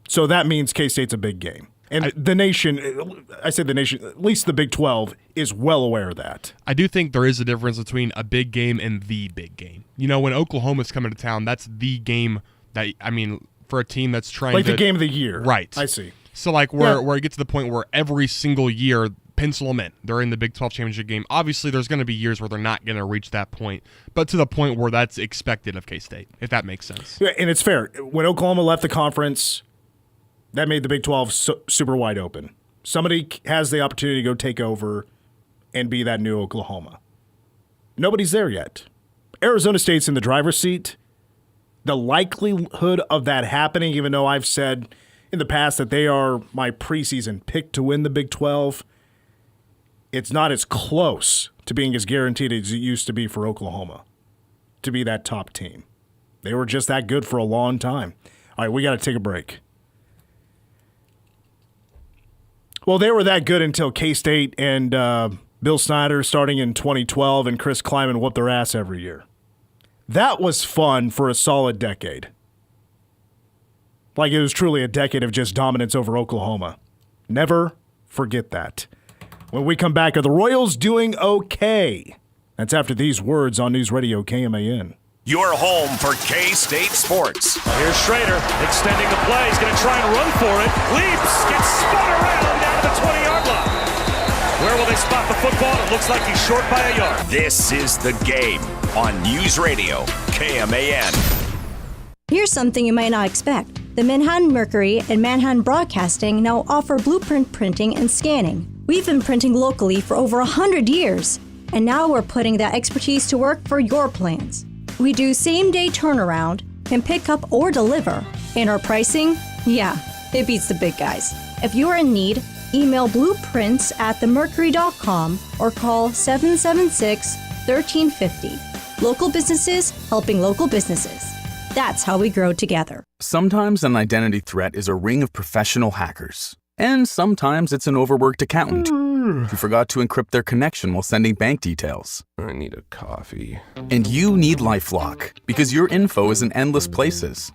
So that means K-State's a big game. And the nation, I say the nation, at least the Big 12 is well aware of that. I do think there is a difference between a big game and the big game. You know, when Oklahoma's coming to town, that's the game that, I mean, for a team that's trying like the game of the year. Right. I see. So like where it gets to the point where every single year, pencil them in. They're in the Big 12 championship game. Obviously, there's going to be years where they're not going to reach that point, but to the point where that's expected of K-State, if that makes sense. Yeah, and it's fair. When Oklahoma left the conference, that made the Big 12 super wide open. Somebody has the opportunity to go take over and be that new Oklahoma. Nobody's there yet. Arizona State's in the driver's seat. The likelihood of that happening, even though I've said in the past that they are my preseason pick to win the Big 12, it's not as close to being as guaranteed as it used to be for Oklahoma to be that top team. They were just that good for a long time. All right, we got to take a break. Well, they were that good until K-State and Bill Snyder starting in 2012 and Chris Klieman whooped their ass every year. That was fun for a solid decade. Like it was truly a decade of just dominance over Oklahoma. Never forget that. When we come back, are the Royals doing okay? That's after these words on News Radio KMAN. Your home for K-State sports. Here's Schrader extending the play. He's going to try and run for it. Leaps, gets spun around down to the 20-yard line. Where will they spot the football? It looks like he's short by a yard. This is The Game on News Radio KMAN. Here's something you might not expect. The Manhattan Mercury and Manhattan Broadcasting now offer blueprint printing and scanning. We've been printing locally for over 100 years, and now we're putting that expertise to work for your plans. We do same-day turnaround, can pick up or deliver. And our pricing? Yeah, it beats the big guys. If you are in need, email blueprints@themercury.com or call 776-1350. Local businesses helping local businesses. That's how we grow together. Sometimes an identity threat is a ring of professional hackers. And sometimes it's an overworked accountant who forgot to encrypt their connection while sending bank details. I need a coffee. And you need LifeLock because your info is in endless places.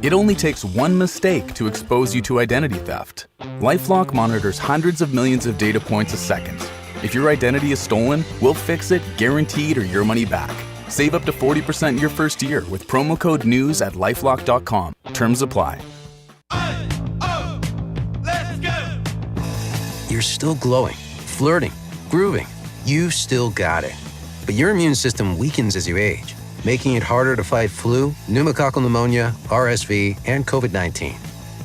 It only takes one mistake to expose you to identity theft. LifeLock monitors hundreds of millions of data points a second. If your identity is stolen, we'll fix it guaranteed or your money back. Save up to 40% your first year with promo code NEWS at lifelock.com. Terms apply. You're still glowing, flirting, grooving. You've still got it. But your immune system weakens as you age, making it harder to fight flu, pneumococcal pneumonia, RSV, and COVID-19.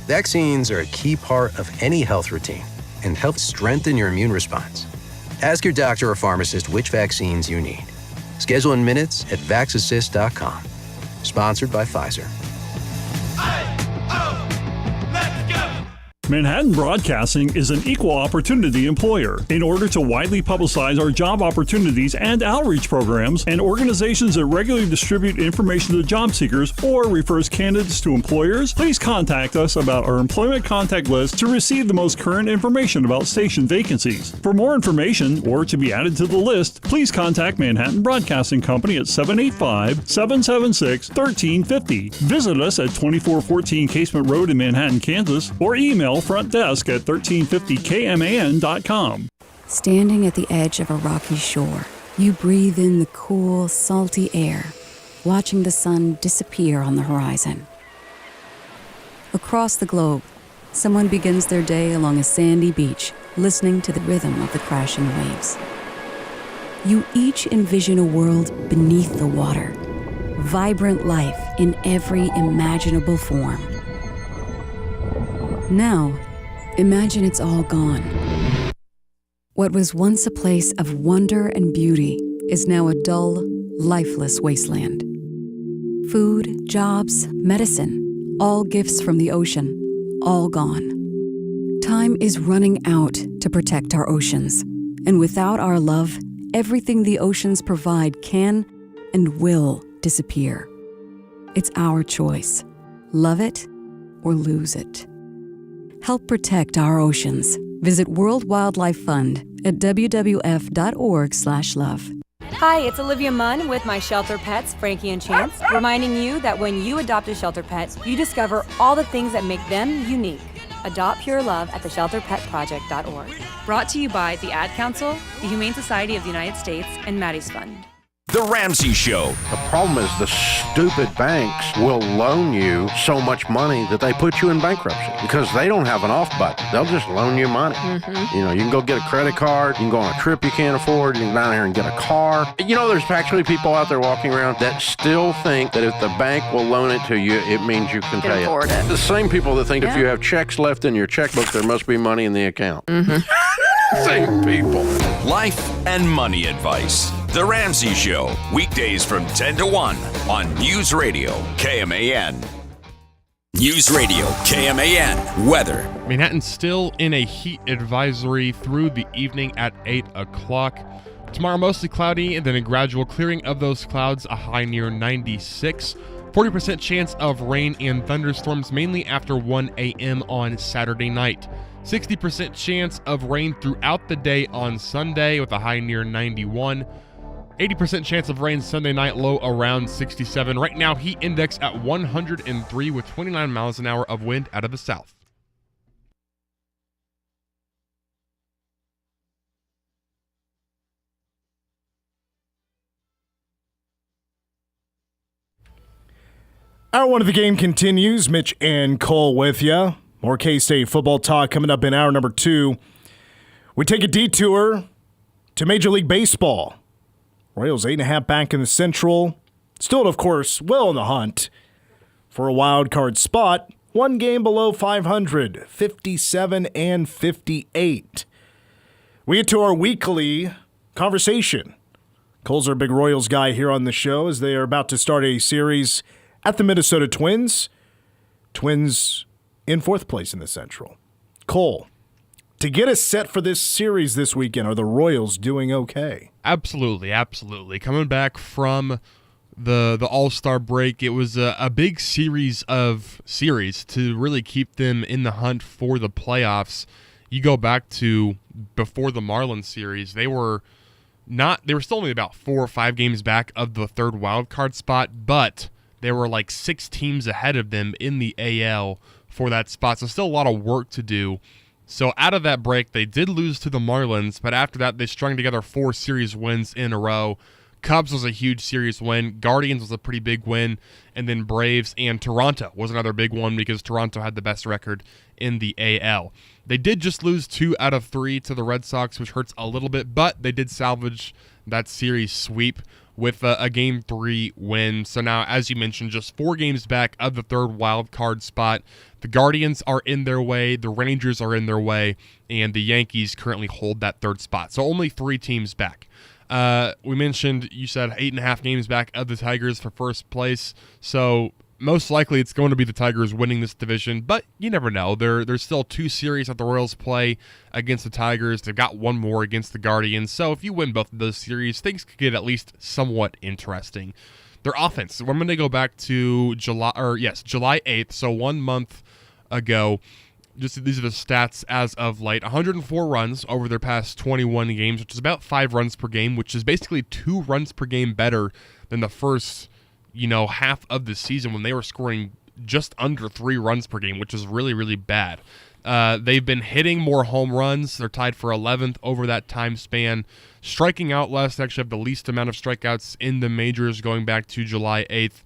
Vaccines are a key part of any health routine and help strengthen your immune response. Ask your doctor or pharmacist which vaccines you need. Schedule in minutes at vaxassist.com. Sponsored by Pfizer. Manhattan Broadcasting is an equal opportunity employer. In order to widely publicize our job opportunities and outreach programs and organizations that regularly distribute information to job seekers or refers candidates to employers, please contact us about our employment contact list to receive the most current information about station vacancies. For more information or to be added to the list, please contact Manhattan Broadcasting Company at 785-776-1350. Visit us at 2414 Casement Road in Manhattan, Kansas, or email front desk at 1350kman.com. Standing at the edge of a rocky shore, you breathe in the cool, salty air, watching the sun disappear on the horizon. Across the globe, someone begins their day along a sandy beach, listening to the rhythm of the crashing waves. You each envision a world beneath the water, vibrant life in every imaginable form. Now, imagine it's all gone. What was once a place of wonder and beauty is now a dull, lifeless wasteland. Food, jobs, medicine, all gifts from the ocean, all gone. Time is running out to protect our oceans, and without our love, everything the oceans provide can and will disappear. It's our choice. Love it or lose it. Help protect our oceans. Visit World Wildlife Fund at wwf.org/love. Hi, it's Olivia Munn with my shelter pets, Frankie and Chance, reminding you that when you adopt a shelter pet, you discover all the things that make them unique. Adopt Pure Love at theshelterpetproject.org. Brought to you by the Ad Council, the Humane Society of the United States, and Maddie's Fund. The Ramsey Show. The problem is the stupid banks will loan you so much money that they put you in bankruptcy because they don't have an off button. They'll just loan you money. Mm-hmm. You know, you can go get a credit card, you can go on a trip you can't afford, you can go down here and get a car. You know, there's actually people out there walking around that still think that if the bank will loan it to you, it means you can pay afford it. The same people that think if you have checks left in your checkbook, there must be money in the account. Mm-hmm. Same people. Life and money advice. The Ramsey Show, weekdays from 10 to 1 on News Radio KMAN. News Radio KMAN. Weather. Manhattan's still in a heat advisory through the evening at 8 o'clock. Tomorrow, mostly cloudy, and then a gradual clearing of those clouds, a high near 96. 40% chance of rain and thunderstorms, mainly after 1 a.m. on Saturday night. 60% chance of rain throughout the day on Sunday with a high near 91. 80% chance of rain Sunday night, low around 67. Right now, heat index at 103 with 29 miles an hour of wind out of the south. Hour one of the game continues. Mitch and Cole with you. More K-State football talk coming up in hour number 2. We take a detour to Major League Baseball. Royals 8.5 back in the Central. Still, of course, well in the hunt for a wild card spot. One game below 500, 57 and 58. We get to our weekly conversation. Cole's our big Royals guy here on the show as they are about to start a series at the Minnesota Twins. Twins in 4th place in the Central. Cole, to get us set for this series this weekend, are the Royals doing okay? Absolutely. Coming back from the All-Star break, it was a big series to really keep them in the hunt for the playoffs. You go back to before the Marlins series, they were still only about 4 or 5 games back of the 3rd wild card spot, but there were like 6 teams ahead of them in the AL for that spot. So still a lot of work to do. So out of that break, they did lose to the Marlins, but after that, they strung together 4 series wins in a row. Cubs was a huge series win. Guardians was a pretty big win. And then Braves and Toronto was another big one because Toronto had the best record in the AL. They did just lose 2 out of 3 to the Red Sox, which hurts a little bit, but they did salvage that series sweep with a Game 3 win. So now, as you mentioned, just 4 games back of the 3rd wild card spot. The Guardians are in their way, the Rangers are in their way, and the Yankees currently hold that 3rd spot. So only 3 teams back. We mentioned, you said 8.5 games back of the Tigers for 1st place. So most likely it's going to be the Tigers winning this division, but you never know. There's still 2 series that the Royals play against the Tigers. They've got 1 more against the Guardians. So if you win both of those series, things could get at least somewhat interesting. Their offense, I'm going to go back to July 8th, so 1 month ago. Just these are the stats as of late. 104 runs over their past 21 games, which is about 5 runs per game, which is basically 2 runs per game better than the first half of the season when they were scoring just under 3 runs per game, which is really, really bad. They've been hitting more home runs. They're tied for 11th over that time span. Striking out less. They actually have the least amount of strikeouts in the majors going back to July 8th.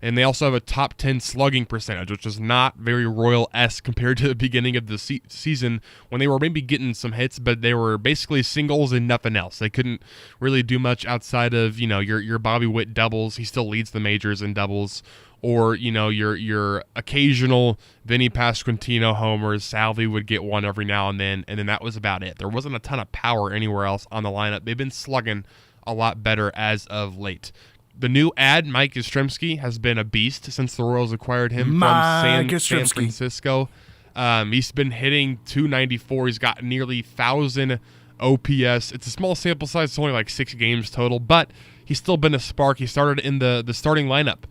And they also have a top 10 slugging percentage, which is not very Royal-esque compared to the beginning of the season when they were maybe getting some hits, but they were basically singles and nothing else. They couldn't really do much outside of, your Bobby Witt doubles. He still leads the majors in doubles. Or, your occasional Vinny Pasquantino homers. Salvi would get one every now and then that was about it. There wasn't a ton of power anywhere else on the lineup. They've been slugging a lot better as of late. The new ad, Mike Yastrzemski, has been a beast since the Royals acquired him from San Francisco. He's been hitting .294. He's got nearly 1,000 OPS. It's a small sample size. It's only like 6 games total, but he's still been a spark. He started in the starting lineup.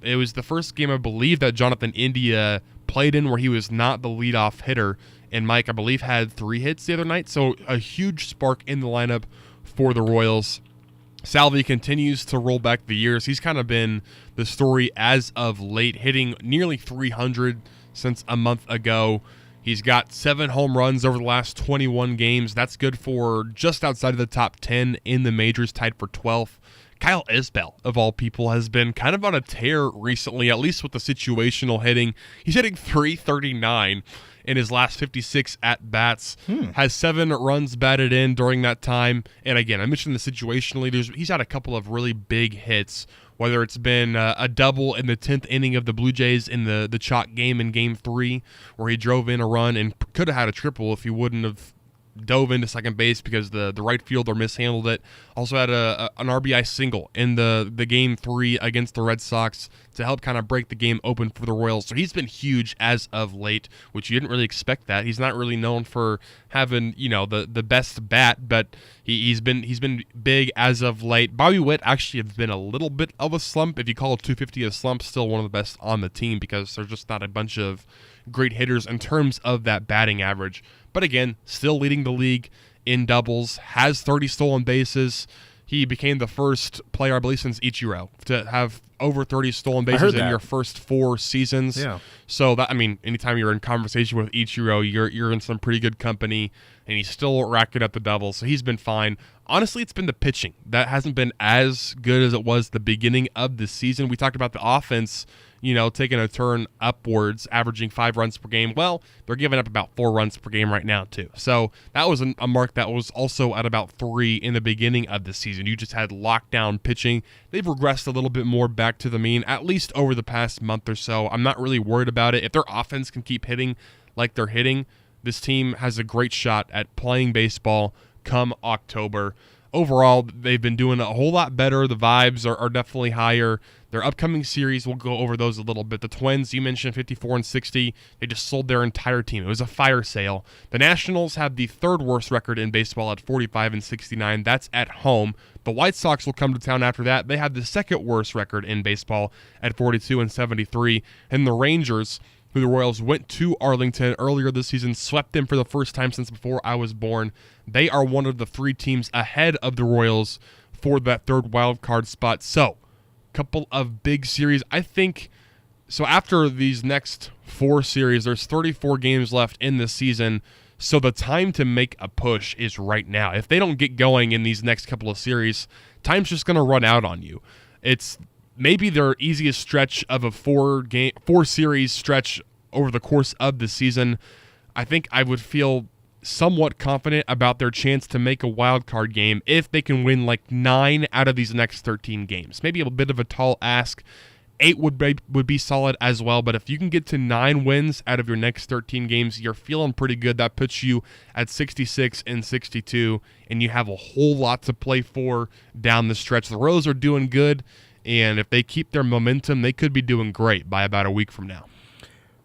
It was the first game, I believe, that Jonathan India played in where he was not the leadoff hitter. And Mike, I believe, had 3 hits the other night. So a huge spark in the lineup for the Royals. Salvi continues to roll back the years. He's kind of been the story as of late, hitting nearly 300 since a month ago. He's got 7 home runs over the last 21 games. That's good for just outside of the top 10 in the majors, tied for 12th. Kyle Isbell, of all people, has been kind of on a tear recently, at least with the situational hitting. He's hitting .339 in his last 56 at-bats, has 7 runs batted in during that time. And again, I mentioned the situational leaders. He's had a couple of really big hits, whether it's been a double in the 10th inning of the Blue Jays in the chalk game in Game 3, where he drove in a run and could have had a triple if he wouldn't have dove into second base because the right fielder mishandled it. Also had an RBI single in the Game 3 against the Red Sox to help kind of break the game open for the Royals. So he's been huge as of late, which you didn't really expect that. He's not really known for having, the best bat, but he's been big as of late. Bobby Witt actually has been a little bit of a slump. If you call 250 a slump, still one of the best on the team because there's just not a bunch of great hitters in terms of that batting average. But again, still leading the league in doubles, has 30 stolen bases. He became the first player, I believe, since Ichiro to have over 30 stolen bases in your first 4 seasons. Yeah. So that, anytime you're in conversation with Ichiro, you're in some pretty good company, and he's still racking up the doubles. So he's been fine. Honestly, it's been the pitching that hasn't been as good as it was the beginning of the season. We talked about the offense, taking a turn upwards, averaging 5 runs per game. Well, they're giving up about 4 runs per game right now, too. So that was a mark that was also at about 3 in the beginning of the season. You just had lockdown pitching. They've regressed a little bit more back to the mean, at least over the past month or so. I'm not really worried about it. If their offense can keep hitting like they're hitting, this team has a great shot at playing baseball come October. Overall, they've been doing a whole lot better. The vibes are definitely higher. Their upcoming series, we'll go over those a little bit. The Twins, you mentioned 54-60. They just sold their entire team. It was a fire sale. The Nationals have the third worst record in baseball at 45-69. That's at home. The White Sox will come to town after that. They have the second worst record in baseball at 42-73. And the Rangers, who the Royals went to Arlington earlier this season, swept them for the first time since before I was born. They are one of the 3 teams ahead of the Royals for that third wild card spot. So, couple of big series. I think, so after these next 4 series, there's 34 games left in the season, so the time to make a push is right now. If they don't get going in these next couple of series, time's just going to run out on you. It's maybe their easiest stretch of a 4-series stretch over the course of the season. I think I would feel somewhat confident about their chance to make a wild card game if they can win like 9 out of these next 13 games. Maybe a bit of a tall ask. 8 would be solid as well, but if you can get to 9 wins out of your next 13 games, you're feeling pretty good. That puts you at 66-62, and you have a whole lot to play for down the stretch. The Royals are doing good, and if they keep their momentum, they could be doing great by about a week from now.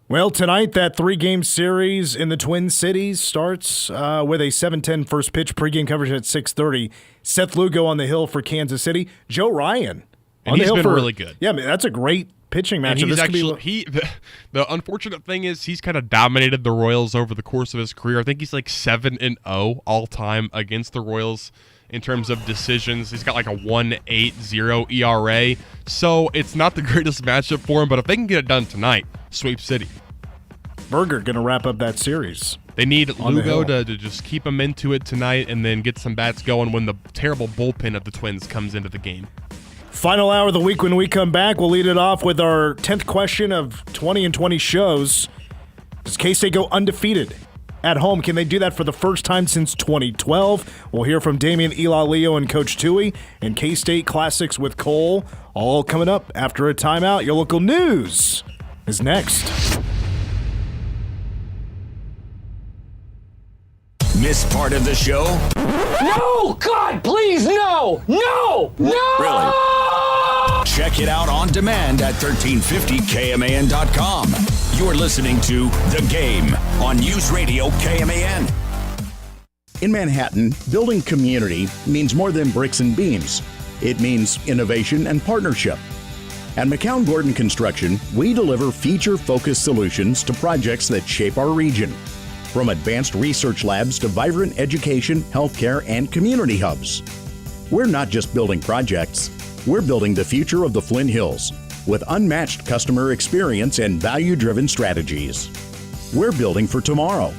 Well, tonight, that 3-game series in the Twin Cities starts with a 7:10 first pitch, pregame coverage at 6:30. Seth Lugo on the hill for Kansas City. Joe Ryan and he's been really good. Yeah, man, that's a great pitching matchup. The unfortunate thing is he's kind of dominated the Royals over the course of his career. I think he's like 7-0 all-time against the Royals in terms of decisions. He's got like a 1.80 ERA, so it's not the greatest matchup for him, but if they can get it done tonight, sweep city. Berger going to wrap up that series. They need Lugo to just keep him into it tonight and then get some bats going when the terrible bullpen of the Twins comes into the game. Final hour of the week. When we come back, we'll lead it off with our 10th question of 20 and 20 shows. Does K-State go undefeated at home? Can they do that for the first time since 2012? We'll hear from Damian Ilalio and Coach Tui, and K-State Classics with Cole, all coming up after a timeout. Your local news is next. Miss part of the show? No! God, please, no! No! No! Really? Check it out on demand at 1350kman.com. You're listening to The Game on News Radio KMAN. In Manhattan, building community means more than bricks and beams. It means innovation and partnership. At McCown Gordon Construction, we deliver feature-focused solutions to projects that shape our region. From advanced research labs to vibrant education, healthcare, and community hubs. We're not just building projects, we're building the future of the Flint Hills with unmatched customer experience and value-driven strategies. We're building for tomorrow.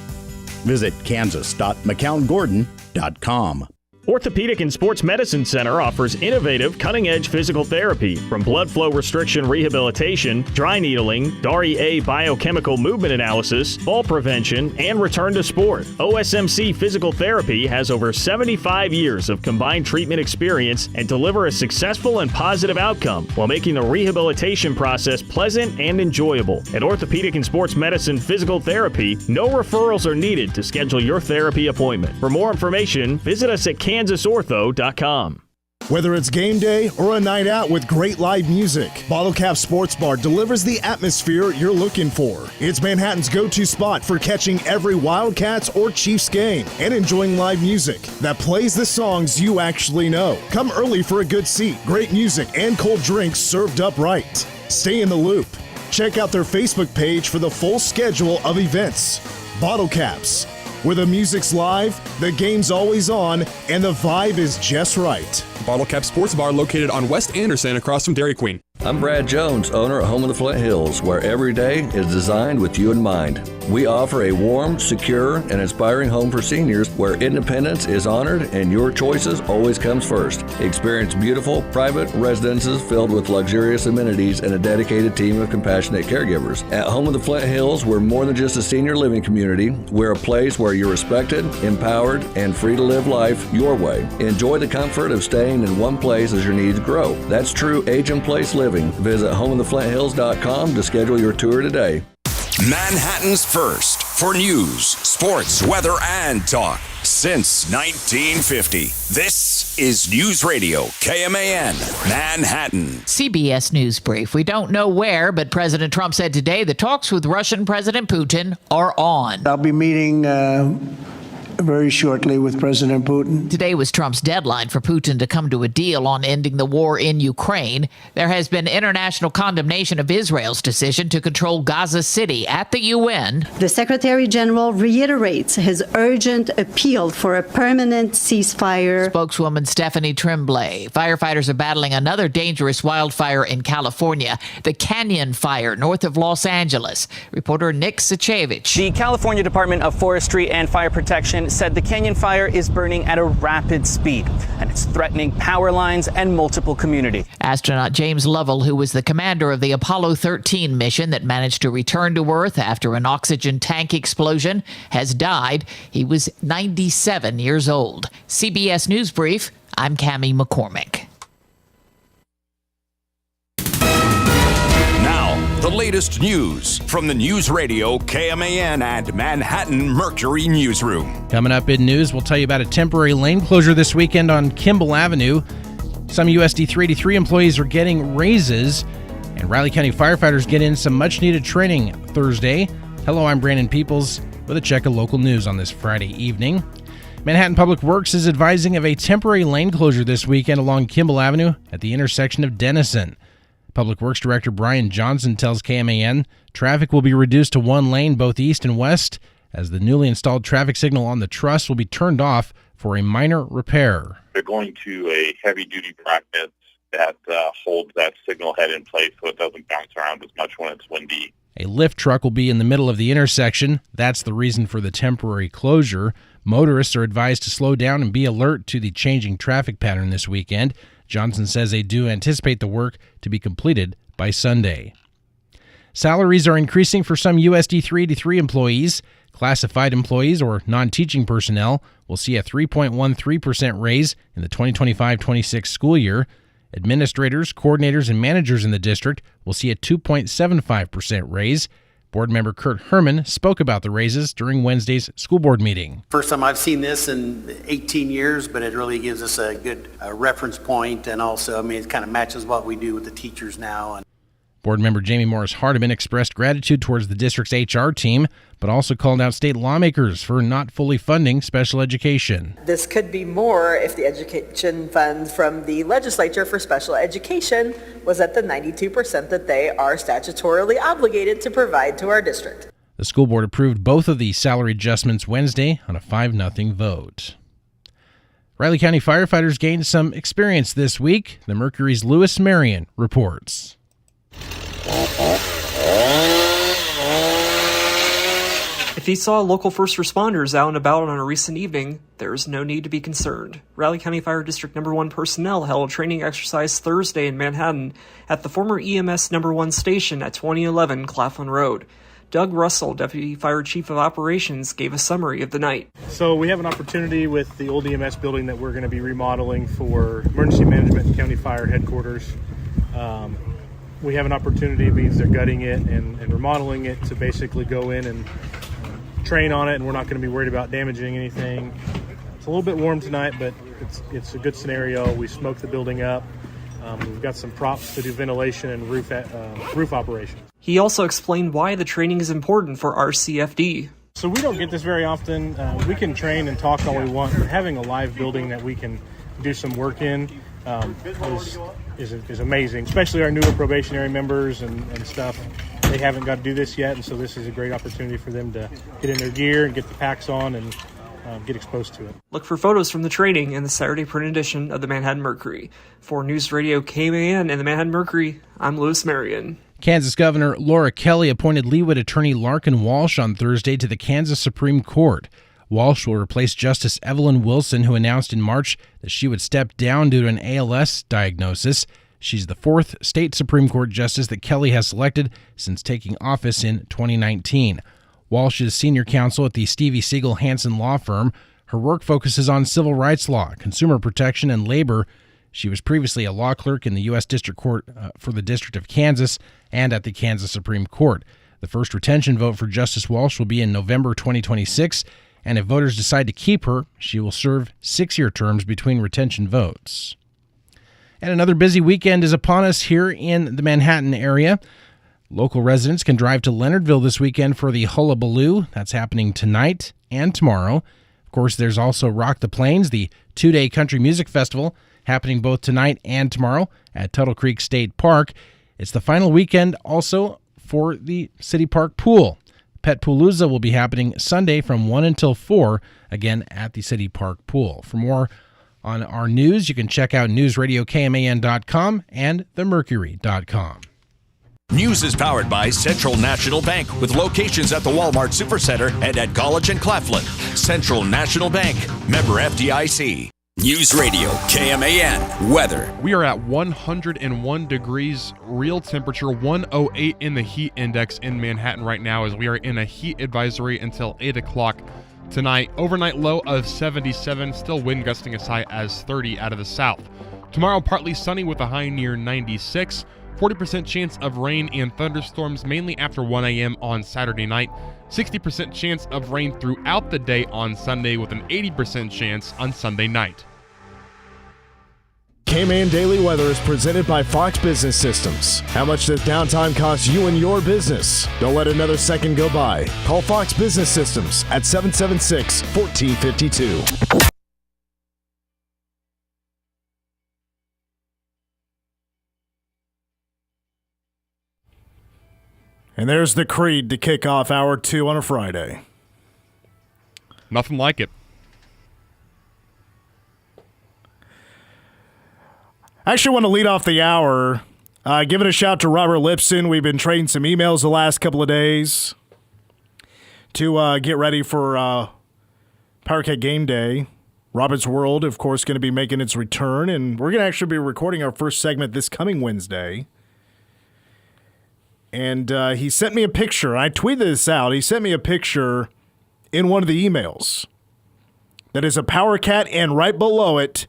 Visit kansas.mccown-gordon.com. Orthopedic and Sports Medicine Center offers innovative, cutting-edge physical therapy, from blood flow restriction rehabilitation, dry needling, DARI-A biochemical movement analysis, fall prevention, and return to sport. OSMC Physical Therapy has over 75 years of combined treatment experience and deliver a successful and positive outcome while making the rehabilitation process pleasant and enjoyable. At Orthopedic and Sports Medicine Physical Therapy, no referrals are needed to schedule your therapy appointment. For more information, visit us at KansasOrtho.com. Whether it's game day or a night out with great live music, Bottle Cap Sports Bar delivers the atmosphere you're looking for. It's Manhattan's go-to spot for catching every Wildcats or Chiefs game and enjoying live music that plays the songs you actually know. Come early for a good seat, great music, and cold drinks served up right. Stay in the loop. Check out their Facebook page for the full schedule of events. Bottle Caps, where the music's live, the game's always on, and the vibe is just right. Bottle Cap Sports Bar located on West Anderson across from Dairy Queen. I'm Brad Jones, owner of Home of the Flint Hills, where every day is designed with you in mind. We offer a warm, secure, and inspiring home for seniors where independence is honored and your choices always comes first. Experience beautiful, private residences filled with luxurious amenities and a dedicated team of compassionate caregivers. At Home of the Flint Hills, we're more than just a senior living community. We're a place where you're respected, empowered, and free to live life your way. Enjoy the comfort of staying in one place as your needs grow. That's true age-in-place living. Visit homeoftheflinthills.com to schedule your tour today. Manhattan's first for news, sports, weather, and talk. Since 1950, this is News Radio KMAN, Manhattan. CBS News Brief. We don't know where, but President Trump said today the talks with Russian President Putin are on. I'll be meeting very shortly with President Putin. Today was Trump's deadline for Putin to come to a deal on ending the war in Ukraine. There has been international condemnation of Israel's decision to control Gaza City at the UN. The Secretary General reiterates his urgent appeal for a permanent ceasefire. Spokeswoman Stephanie Tremblay. Firefighters are battling another dangerous wildfire in California, the Canyon Fire north of Los Angeles. Reporter Nick Sachevich. The California Department of Forestry and Fire Protection said the Canyon Fire is burning at a rapid speed, and it's threatening power lines and multiple communities. Astronaut James Lovell, who was the commander of the Apollo 13 mission that managed to return to Earth after an oxygen tank explosion, has died. He was 97 years old. CBS News Brief, I'm Cammie McCormick. The latest news from the News Radio KMAN and Manhattan Mercury Newsroom. Coming up in news, we'll tell you about a temporary lane closure this weekend on Kimball Avenue. Some USD 383 employees are getting raises, and Riley County firefighters get in some much-needed training Thursday. Hello, I'm Brandon Peoples with a check of local news on this Friday evening. Manhattan Public Works is advising of a temporary lane closure this weekend along Kimball Avenue at the intersection of Denison. Public Works Director Brian Johnson tells KMAN traffic will be reduced to one lane both east and west as the newly installed traffic signal on the truss will be turned off for a minor repair. They're going to a heavy-duty bracket that holds that signal head in place so it doesn't bounce around as much when it's windy. A lift truck will be in the middle of the intersection. That's the reason for the temporary closure. Motorists are advised to slow down and be alert to the changing traffic pattern this weekend. Johnson says they do anticipate the work to be completed by Sunday. Salaries are increasing for some USD 383 employees. Classified employees or non-teaching personnel will see a 3.13% raise in the 2025-26 school year. Administrators, coordinators, and managers in the district will see a 2.75% raise. Board member Kurt Herman spoke about the raises during Wednesday's school board meeting. First time I've seen this in 18 years, but it really gives us a good reference point, and also, it kind of matches what we do with the teachers now. Board member Jamie Morris Hardiman expressed gratitude towards the district's HR team, but also called out state lawmakers for not fully funding special education. This could be more if the education fund from the legislature for special education was at the 92% that they are statutorily obligated to provide to our district. The school board approved both of these salary adjustments Wednesday on a 5-0 vote. Riley County firefighters gained some experience this week. The Mercury's Lewis Marion reports. If you saw local first responders out and about on a recent evening, there is no need to be concerned. Riley County Fire District No. 1 personnel held a training exercise Thursday in Manhattan at the former EMS No. 1 station at 2011 Claflin Road. Doug Russell, Deputy Fire Chief of Operations, gave a summary of the night. So we have an opportunity with the old EMS building that we're going to be remodeling for emergency management and county fire headquarters. We have an opportunity, it means they're gutting it and remodeling it to basically go in and train on it, and we're not going to be worried about damaging anything. It's a little bit warm tonight, but it's a good scenario. We smoked the building up. We've got some props to do ventilation and roof operations. He also explained why the training is important for RCFD. So we don't get this very often. We can train and talk all we want, but having a live building that we can do some work in is amazing, especially our newer probationary members and stuff. They haven't got to do this yet, and so this is a great opportunity for them to get in their gear and get the packs on and get exposed to it. Look for photos from the training in the Saturday print edition of the Manhattan Mercury. For News Radio KMAN and the Manhattan Mercury, I'm Lewis Marion. Kansas Governor Laura Kelly appointed Leawood attorney Larkin Walsh on Thursday to the Kansas Supreme Court. Walsh will replace Justice Evelyn Wilson, who announced in March that she would step down due to an ALS diagnosis. She's the fourth state Supreme Court justice that Kelly has selected since taking office in 2019. Walsh is senior counsel at the Stevie Siegel Hansen law firm. Her work focuses on civil rights law, consumer protection, and labor. She was previously a law clerk in the U.S. District Court for the District of Kansas and at the Kansas Supreme Court. The first retention vote for Justice Walsh will be in November 2026, and if voters decide to keep her, she will serve 6-year terms between retention votes. And another busy weekend is upon us here in the Manhattan area. Local residents can drive to Leonardville this weekend for the Hullabaloo. That's happening tonight and tomorrow. Of course, there's also Rock the Plains, the 2-day country music festival, happening both tonight and tomorrow at Tuttle Creek State Park. It's the final weekend also for the City Park Pool. Pet Palooza will be happening Sunday from 1 until 4, again at the City Park Pool. For more on our news, you can check out newsradiokman.com and themercury.com. News is powered by Central National Bank with locations at the Walmart Supercenter and at College and Claflin. Central National Bank, member FDIC. News Radio KMAN weather. We are at 101 degrees, real temperature 108 in the heat index in Manhattan right now as we are in a heat advisory until 8 o'clock tonight. Overnight low of 77, still wind gusting as high as 30 out of the south. Tomorrow partly sunny with a high near 96. 40% chance of rain and thunderstorms mainly after 1 a.m. on Saturday night. 60% chance of rain throughout the day on Sunday with an 80% chance on Sunday night. K-Man Daily Weather is presented by Fox Business Systems. How much does downtime cost you and your business? Don't let another second go by. Call Fox Business Systems at 776-1452. And there's the Creed to kick off Hour 2 on a Friday. Nothing like it. I actually want to lead off the hour giving a shout to Robert Lipson. We've been trading some emails the last couple of days to get ready for Powercat Game Day. Robert's World, of course, going to be making its return, and we're going to actually be recording our first segment this coming Wednesday. And he sent me a picture. I tweeted this out. He sent me a picture in one of the emails that is a Power Cat, and right below it,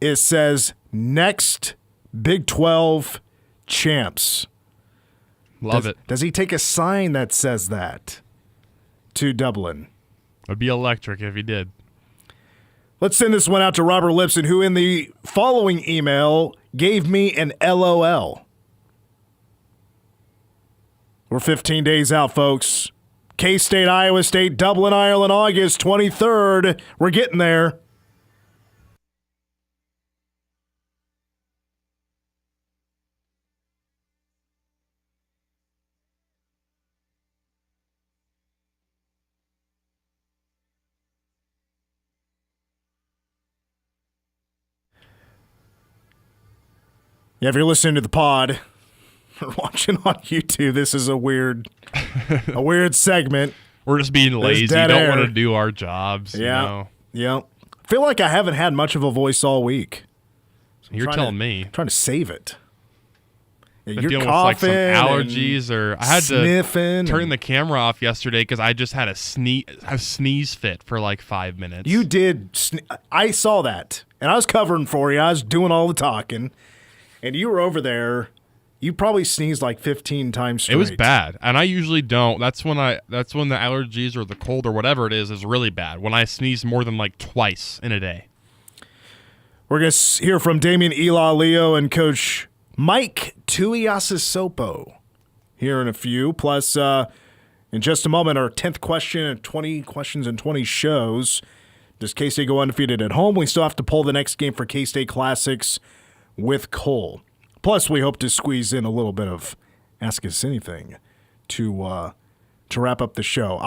it says, next Big 12 champs. Love it. Does he take a sign that says that to Dublin? It'd be electric if he did. Let's send this one out to Robert Lipson, who in the following email gave me an LOL. We're 15 days out, folks. K-State, Iowa State, Dublin, Ireland, August 23rd. We're getting there. Yeah, if you're listening to the pod or watching on YouTube, this is a weird segment. We're just being lazy. Don't want to do our jobs. Yeah. I feel like I haven't had much of a voice all week. So you're telling me. I'm trying to save it. You're dealing with like some allergies, or I had to turn the camera off yesterday because I just had a sneeze fit for like 5 minutes. You did. I saw that, and I was covering for you. I was doing all the talking, and you were over there. You probably sneezed like 15 times straight. It was bad, and I usually don't. That's when the allergies or the cold or whatever it is really bad. When I sneeze more than like twice in a day. We're going to hear from Damian Elalio and Coach Mike Tuiasosopo here in a few. Plus, in just a moment, our 10th question and 20 questions and 20 shows. Does K-State go undefeated at home? We still have to pull the next game for K-State Classics with Cole. Plus, we hope to squeeze in a little bit of Ask Us Anything to wrap up the show.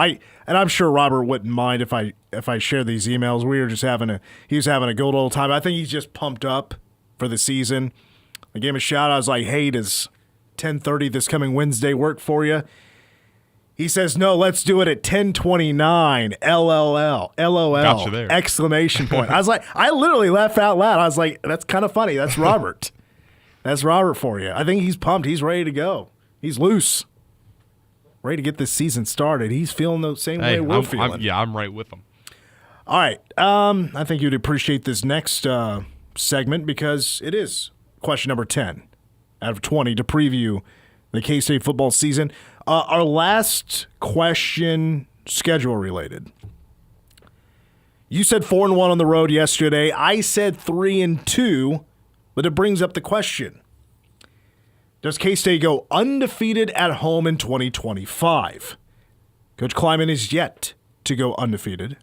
I'm sure Robert wouldn't mind if I share these emails. He was having a good old time. I think he's just pumped up for the season. I gave him a shout. I was like, hey, does 10:30 this coming Wednesday work for you? He says, no, let's do it at 10:29. LOL. Got you there. Exclamation point. I was like, I literally laughed out loud. I was like, that's kind of funny. That's Robert. That's Robert for you. I think he's pumped. He's ready to go. He's loose. Ready to get this season started. He's feeling the same way we're feeling. I'm right with him. All right. I think you'd appreciate this next segment because it is question number 10 out of 20 to preview the K-State football season. Our last question, schedule related. You said 4-1 on the road yesterday. I said 3-2, but it brings up the question. Does K-State go undefeated at home in 2025? Coach Kleiman is yet to go undefeated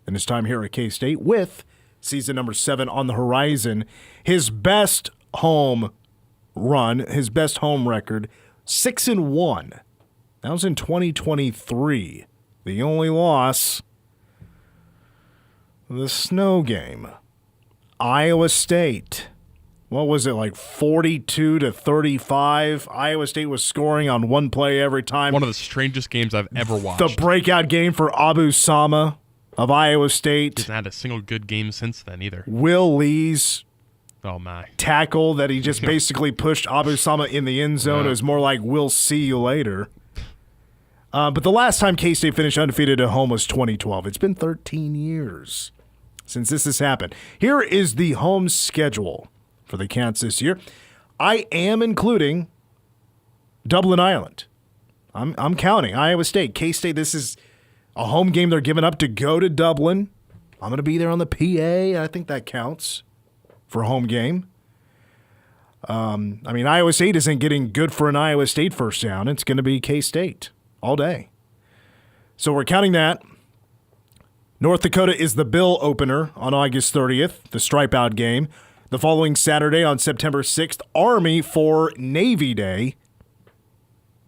in his time here at K-State with season number 7 on the horizon. His best home run, his best home record, 6-1. That was in 2023. The only loss, the snow game. Iowa State. What was it, like 42-35? Iowa State was scoring on one play every time. One of the strangest games I've ever watched. The breakout game for Abu Sama of Iowa State. Hasn't had a single good game since then either. Will Lee's tackle that he just basically pushed Abu Sama in the end zone. It was more like, we'll see you later. But the last time K-State finished undefeated at home was 2012. It's been 13 years since this has happened. Here is the home schedule for the Cats this year. I am including Dublin, Ireland. I'm counting Iowa State, K-State. This is a home game they're giving up to go to Dublin. I'm going to be there on the PA. I think that counts for a home game. Iowa State isn't getting good for an Iowa State first down. It's going to be K-State all day. So we're counting that. North Dakota is the Bill opener on August 30th, the Stripe Out game. The following Saturday on September 6th, Army for Navy Day.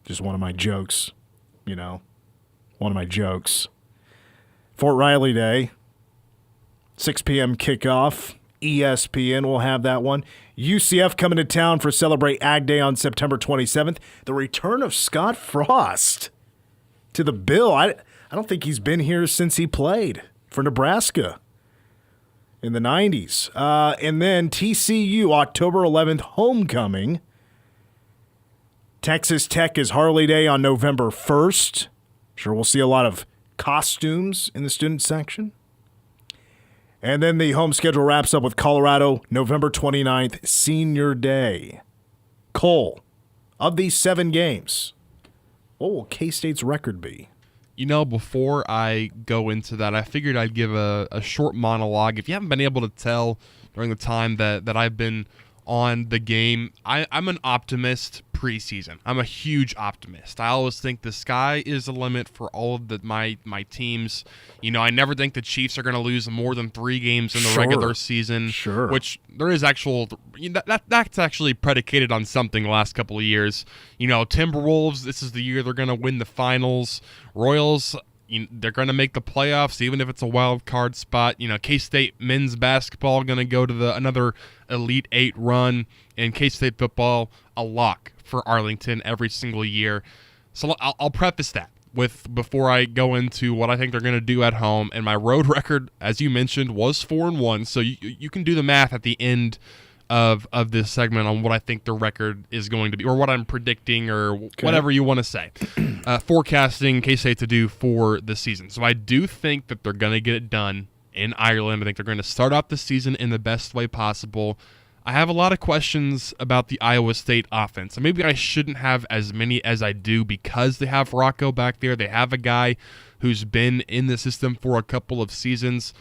Just one of my jokes, one of my jokes. Fort Riley Day, 6 p.m. kickoff. ESPN will have that one. UCF coming to town for Celebrate Ag Day on September 27th. The return of Scott Frost to the Bill. I don't think he's been here since he played for Nebraska in the 90s. And then TCU, October 11th, homecoming. Texas Tech is Harley Day on November 1st. Sure, we'll see a lot of costumes in the student section. And then the home schedule wraps up with Colorado, November 29th, Senior Day. Cole, of these 7 games, what will K-State's record be? Before I go into that, I figured I'd give a short monologue. If you haven't been able to tell during the time that I've been on the game, I'm an optimist preseason. I'm a huge optimist. I always think the sky is the limit for all of my teams. I never think the Chiefs are going to lose more than 3 games in the regular season. Sure. Which there is that's actually predicated on something the last couple of years. Timberwolves, this is the year they're going to win the finals. Royals, they're going to make the playoffs, even if it's a wild card spot. K-State men's basketball going to go to another Elite 8 run, and K-State football, a lock for Arlington every single year. So I'll preface that before I go into what I think they're going to do at home. And my road record, as you mentioned, was 4-1. So you can do the math at the end of this segment on what I think the record is going to be, or what I'm predicting, or whatever you want to say. Forecasting K-State to do for the season. So I do think that they're going to get it done in Ireland. I think they're going to start off the season in the best way possible. I have a lot of questions about the Iowa State offense. And maybe I shouldn't have as many as I do because they have Rocco back there. They have a guy who's been in the system for a couple of seasons.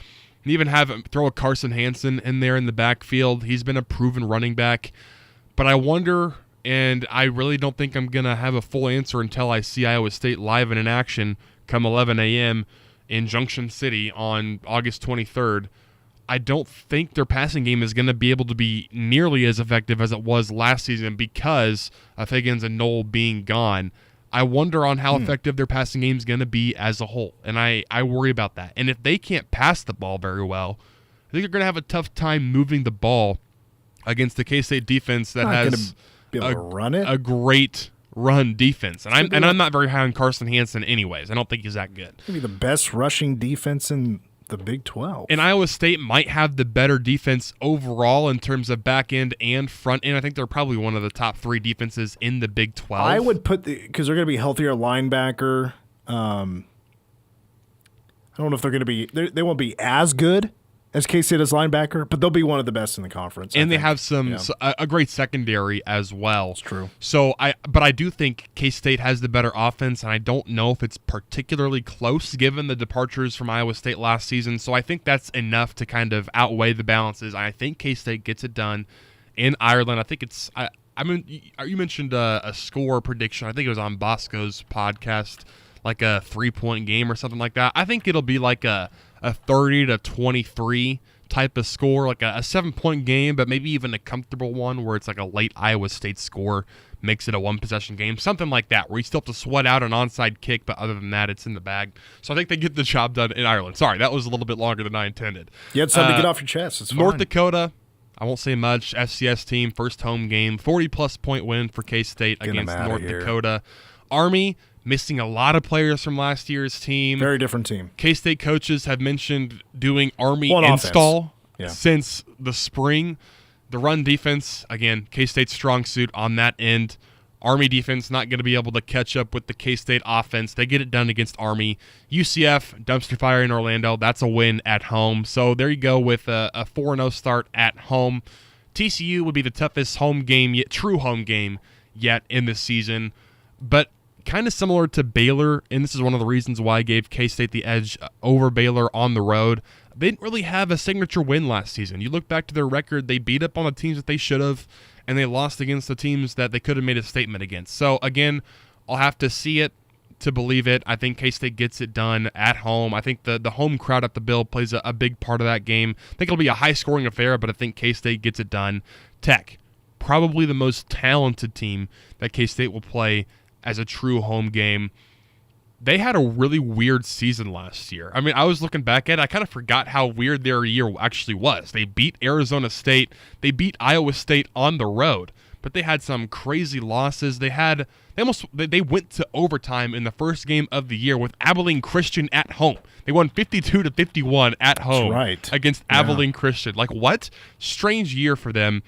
And even throw a Carson Hansen in there in the backfield. He's been a proven running back. But I wonder, and I really don't think I'm going to have a full answer until I see Iowa State live and in action come 11 a.m. in Junction City on August 23rd. I don't think their passing game is going to be able to be nearly as effective as it was last season because of Higgins and Knoll being gone. I wonder on how effective their passing game is going to be as a whole, and I worry about that. And if they can't pass the ball very well, I think they're going to have a tough time moving the ball against the K-State defense that has a great run defense. And I'm not very high on Carson Hansen anyways. I don't think he's that good. Maybe the best rushing defense in the Big 12. And Iowa State might have the better defense overall in terms of back end and front end. I think they're probably one of the top 3 defenses in the Big 12. I would put because they're going to be healthier linebacker. I don't know if they're going to be. They won't be as good as K-State as linebacker, but they'll be one of the best in the conference. And they have a great secondary as well. It's true. So but I do think K-State has the better offense, and I don't know if it's particularly close given the departures from Iowa State last season. So I think that's enough to kind of outweigh the balances. I think K-State gets it done in Ireland. I think it's I mean, you mentioned a score prediction. I think it was on Bosco's podcast, like a 3-point game or something like that. I think it'll be like a 30-23 type of score, like a 7-point game, but maybe even a comfortable one where it's like a late Iowa State score makes it a one-possession game, something like that, where you still have to sweat out an onside kick, but other than that, it's in the bag. So I think they get the job done in Ireland. Sorry, that was a little bit longer than I intended. You had something to get off your chest. It's fine. North Dakota, I won't say much. FCS team, first home game, 40-plus point win for K-State against North Dakota. Army, missing a lot of players from last year's team. Very different team. K-State coaches have mentioned doing Army One install offense. since the spring. The run defense, again, K-State's strong suit on that end. Army defense not going to be able to catch up with the K-State offense. They get it done against Army. UCF, dumpster fire in Orlando. That's a win at home. So there you go with a 4-0 start at home. TCU would be the toughest home game yet, true home game yet in this season. But kind of similar to Baylor, and this is one of the reasons why I gave K-State the edge over Baylor on the road. They didn't really have a signature win last season. You look back to their record, they beat up on the teams that they should have, and they lost against the teams that they could have made a statement against. So, again, I'll have to see it to believe it. I think K-State gets it done at home. I think the home crowd at the Bill plays a big part of that game. I think it'll be a high-scoring affair, but I think K-State gets it done. Tech, probably the most talented team that K-State will play as a true home game. They had a really weird season last year. I mean, I was looking back at it, I kind of forgot how weird their year actually was. They beat Arizona State, they beat Iowa State on the road, but they had some crazy losses. They went to overtime in the first game of the year with Abilene Christian at home. They won 52-51 at home against Abilene Christian. Like, what? Strange year for them.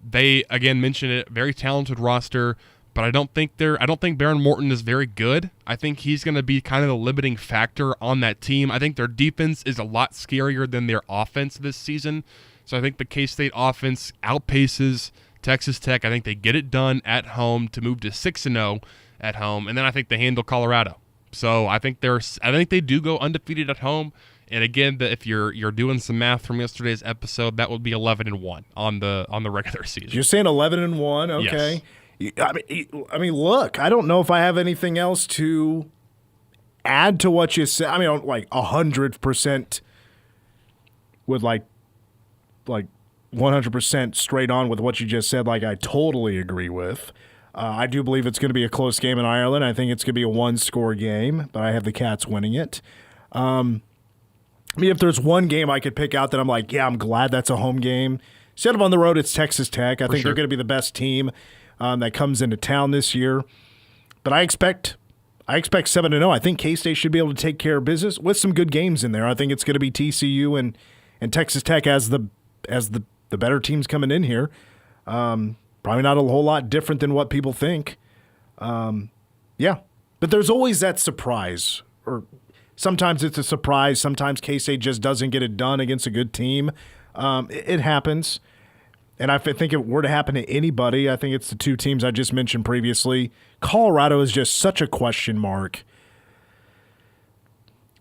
They, again, mentioned it, very talented roster. But I don't think Baron Morton is very good. I think he's going to be kind of the limiting factor on that team. I think their defense is a lot scarier than their offense this season. So I think the K-State offense outpaces Texas Tech. I think they get it done at home to move to 6-0 at home, and then I think they handle Colorado. So I think they do go undefeated at home. And again, if you're doing some math from yesterday's episode, that would be 11-1 on the regular season. You're saying 11-1, okay? Yes. I mean, look, I don't know if I have anything else to add to what you said. I mean, like 100% with like 100% straight on with what you just said. Like, I totally agree with. I do believe it's going to be a close game in Ireland. I think it's going to be a one-score game, but I have the Cats winning it. I mean, if there's one game I could pick out that I'm like, yeah, I'm glad that's a home game. Instead of on the road, it's Texas Tech. I think they're going to be the best team that comes into town this year. But I expect 7-0. I think K-State should be able to take care of business with some good games in there. I think it's going to be TCU and Texas Tech as the better teams coming in here. Probably not a whole lot different than what people think. Yeah. But there's always that surprise. Or sometimes it's a surprise. Sometimes K-State just doesn't get it done against a good team. It happens. And I think if it were to happen to anybody, I think it's the two teams I just mentioned previously. Colorado is just such a question mark.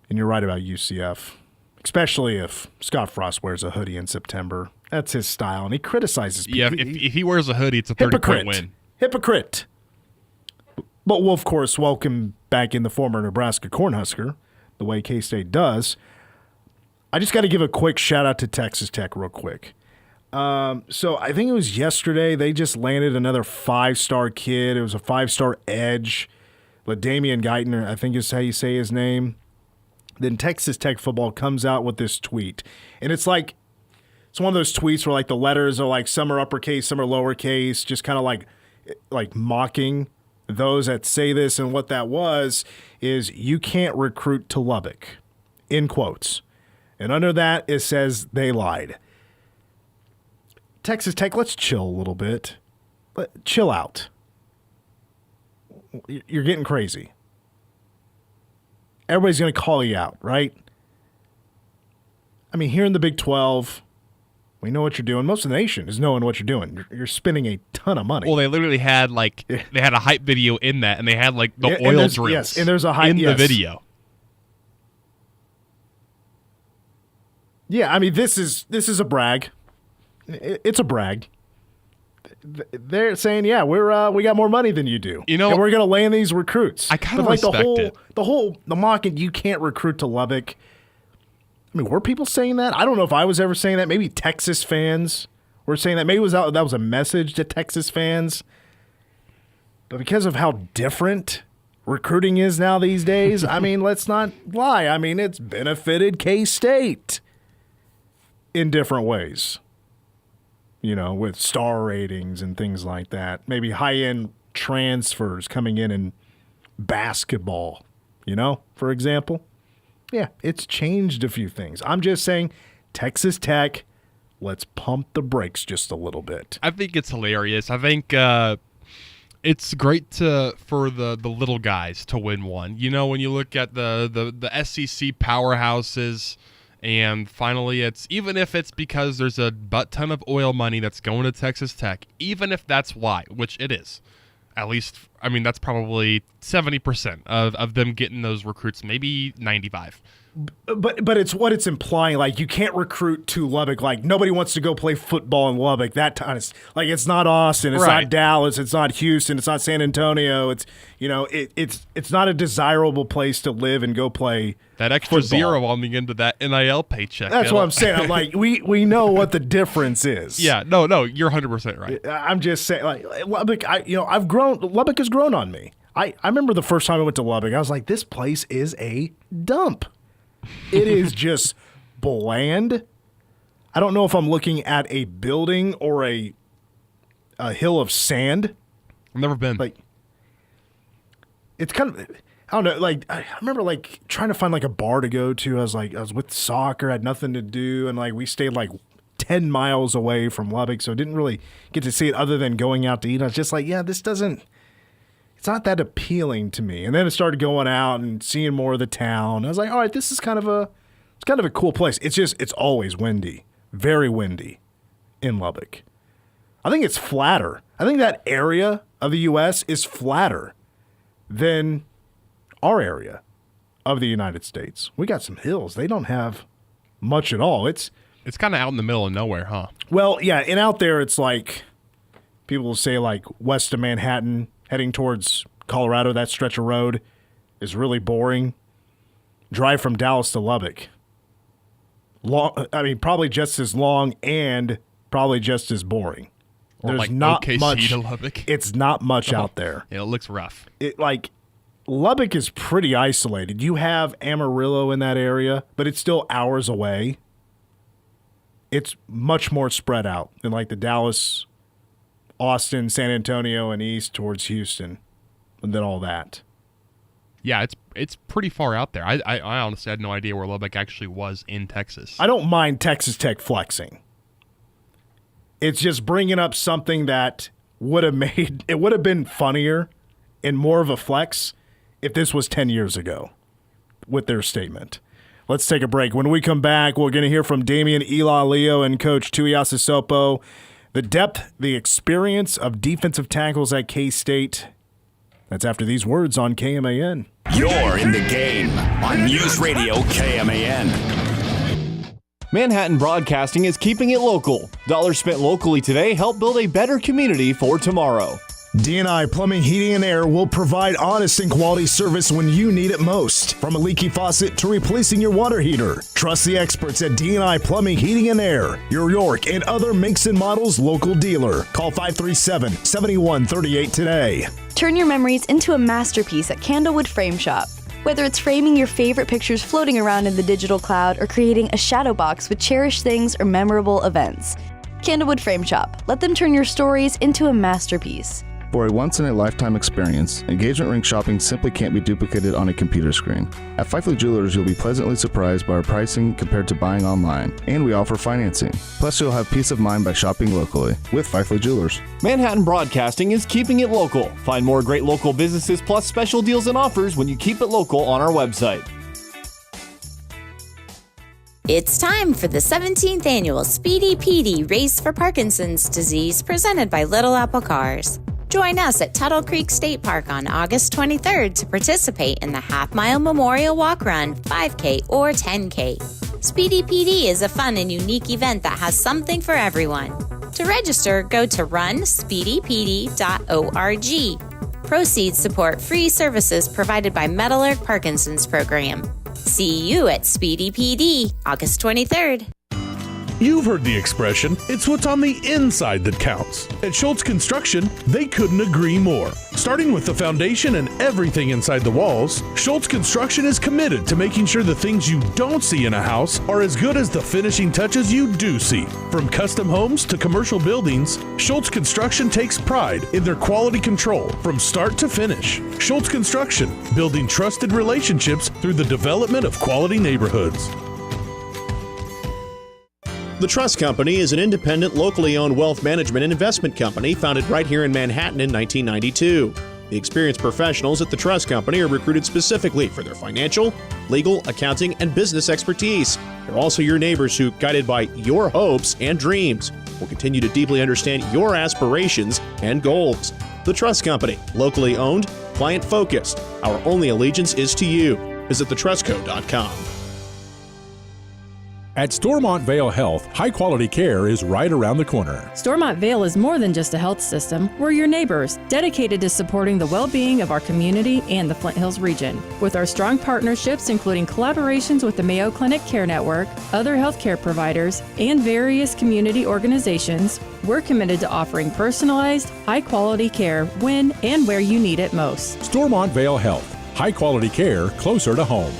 And you're right about UCF, especially if Scott Frost wears a hoodie in September. That's his style, and he criticizes people. Yeah, if he wears a hoodie, it's a 30-point win. Hypocrite. But we'll, of course, welcome back in the former Nebraska Cornhusker, the way K-State does. I just got to give a quick shout-out to Texas Tech real quick. So I think it was yesterday they just landed another 5-star kid. It was a 5-star edge. LaDamian Guyton, I think is how you say his name. Then Texas Tech football comes out with this tweet. And it's like, it's one of those tweets where like the letters are like some are uppercase, some are lowercase, just kind of like mocking those that say this. And what that was is you can't recruit to Lubbock, in quotes. And under that, it says they lied. Texas Tech, let's chill a little bit. Chill out. You're getting crazy. Everybody's going to call you out, right? I mean, here in the Big 12, we know what you're doing. Most of the nation is knowing what you're doing. You're spending a ton of money. Well, they literally had they had a hype video in that, and they had like the oil drills. Yes, and there's a hype in the video. Yeah, I mean, this is a brag. It's a brag. They're saying, yeah, we got more money than you do. And we're going to land these recruits. I kind of respect it. The mock and you can't recruit to Lubbock. I mean, were people saying that? I don't know if I was ever saying that. Maybe Texas fans were saying that. Maybe that was a message to Texas fans. But because of how different recruiting is now these days, I mean, let's not lie. I mean, it's benefited K-State in different ways. With star ratings and things like that. Maybe high-end transfers coming in basketball, for example. Yeah, it's changed a few things. I'm just saying, Texas Tech, let's pump the brakes just a little bit. I think it's hilarious. I think it's great for the little guys to win one. When you look at the SEC powerhouses, and finally even if it's because there's a butt ton of oil money that's going to Texas Tech, even if that's why, which it is, at least, I mean, that's probably 70% of them getting those recruits, maybe 95. But it's what it's implying. Like, you can't recruit to Lubbock. Like, nobody wants to go play football in Lubbock. That time, it's not Austin, it's not Dallas, it's not Houston, it's not San Antonio. It's it's not a desirable place to live and go play that extra football. Zero on the end of that NIL paycheck. That's what I'm saying. I'm like, we know what the difference is. Yeah, no, you're 100% right. I'm just saying, like, Lubbock. I've grown. Lubbock has grown on me. I remember the first time I went to Lubbock, I was like, this place is a dump. It is just bland. I don't know if I'm looking at a building or a hill of sand. I've never been. Like, it's kind of, I don't know. Like, I remember like trying to find like a bar to go to. I was with soccer, had nothing to do, and like we stayed like 10 miles away from Lubbock, so didn't really get to see it other than going out to eat. I was just like, yeah, this doesn't. It's not that appealing to me. And then it started going out and seeing more of the town. I was like, all right, this is kind of a cool place. It's always windy, very windy in Lubbock. I think it's flatter. I think that area of the U.S. is flatter than our area of the United States. We got some hills. They don't have much at all. It's kind of out in the middle of nowhere, huh? Well, yeah, and out there it's like people will say like west of Manhattan, heading towards Colorado, that stretch of road is really boring. Drive from Dallas to Lubbock. Probably just as long and probably just as boring. Or There's like not OKC much. To Lubbock. It's not much out there. Yeah, it looks rough. Lubbock is pretty isolated. You have Amarillo in that area, but it's still hours away. It's much more spread out than like the Dallas, Austin, San Antonio, and east towards Houston, and then all that. Yeah, it's pretty far out there. I honestly had no idea where Lubbock actually was in Texas. I don't mind Texas Tech flexing. It's just bringing up something that would have been funnier and more of a flex if this was 10 years ago with their statement. Let's take a break. When we come back, we're going to hear from Damian Ilalio and Coach Tuiasa Sopo. The depth, the experience of defensive tackles at K-State. That's after these words on KMAN. You're in the game on News Radio KMAN. Manhattan Broadcasting is keeping it local. Dollars spent locally today help build a better community for tomorrow. D&I Plumbing, Heating, and Air will provide honest and quality service when you need it most. From a leaky faucet to replacing your water heater. Trust the experts at D&I Plumbing, Heating, and Air. Your York and other makes and models local dealer. Call 537-7138 today. Turn your memories into a masterpiece at Candlewood Frame Shop. Whether it's framing your favorite pictures floating around in the digital cloud or creating a shadow box with cherished things or memorable events. Candlewood Frame Shop. Let them turn your stories into a masterpiece. For a once-in-a-lifetime experience, engagement ring shopping simply can't be duplicated on a computer screen. At Fifely Jewelers, you'll be pleasantly surprised by our pricing compared to buying online, and we offer financing. Plus, you'll have peace of mind by shopping locally with Fifely Jewelers. Manhattan Broadcasting is keeping it local. Find more great local businesses plus special deals and offers when you keep it local on our website. It's time for the 17th annual Speedy Petey Race for Parkinson's Disease presented by Little Apple Cars. Join us at Tuttle Creek State Park on August 23rd to participate in the half-mile Memorial Walk Run, 5K, or 10K. Speedy PD is a fun and unique event that has something for everyone. To register, go to runspeedypd.org. Proceeds support free services provided by Meadowlark Parkinson's Program. See you at Speedy PD, August 23rd. You've heard the expression, it's what's on the inside that counts. At Schultz Construction, they couldn't agree more. Starting with the foundation and everything inside the walls, Schultz Construction is committed to making sure the things you don't see in a house are as good as the finishing touches you do see. From custom homes to commercial buildings, Schultz Construction takes pride in their quality control from start to finish. Schultz Construction, building trusted relationships through the development of quality neighborhoods. The Trust Company is an independent, locally owned wealth management and investment company founded right here in Manhattan in 1992. The experienced professionals at the Trust Company are recruited specifically for their financial, legal, accounting, and business expertise. They're also your neighbors who, guided by your hopes and dreams, will continue to deeply understand your aspirations and goals. The Trust Company, locally owned, client-focused. Our only allegiance is to you. Visit thetrustco.com. At Stormont Vale Health, high-quality care is right around the corner. Stormont Vale is more than just a health system. We're your neighbors, dedicated to supporting the well-being of our community and the Flint Hills region. With our strong partnerships, including collaborations with the Mayo Clinic Care Network, other healthcare providers, and various community organizations, we're committed to offering personalized, high-quality care when and where you need it most. Stormont Vale Health, high-quality care closer to home.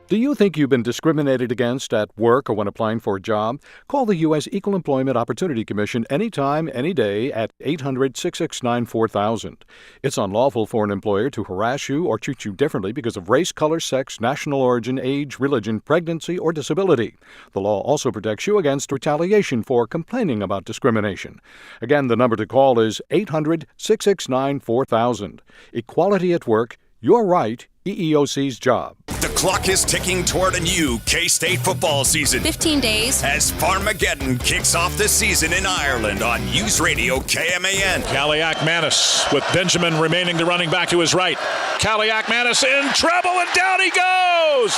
Do you think you've been discriminated against at work or when applying for a job? Call the U.S. Equal Employment Opportunity Commission anytime, any day at 800-669-4000. It's unlawful for an employer to harass you or treat you differently because of race, color, sex, national origin, age, religion, pregnancy, or disability. The law also protects you against retaliation for complaining about discrimination. Again, the number to call is 800-669-4000. Equality at work, your right, EEOC's job. The clock is ticking toward a new K-State football season. 15 days. As Farmageddon kicks off the season in Ireland on News Radio KMAN. Kalliak-Manis with Benjamin remaining the running back to his right. Kalliak-Manis in trouble and down he goes.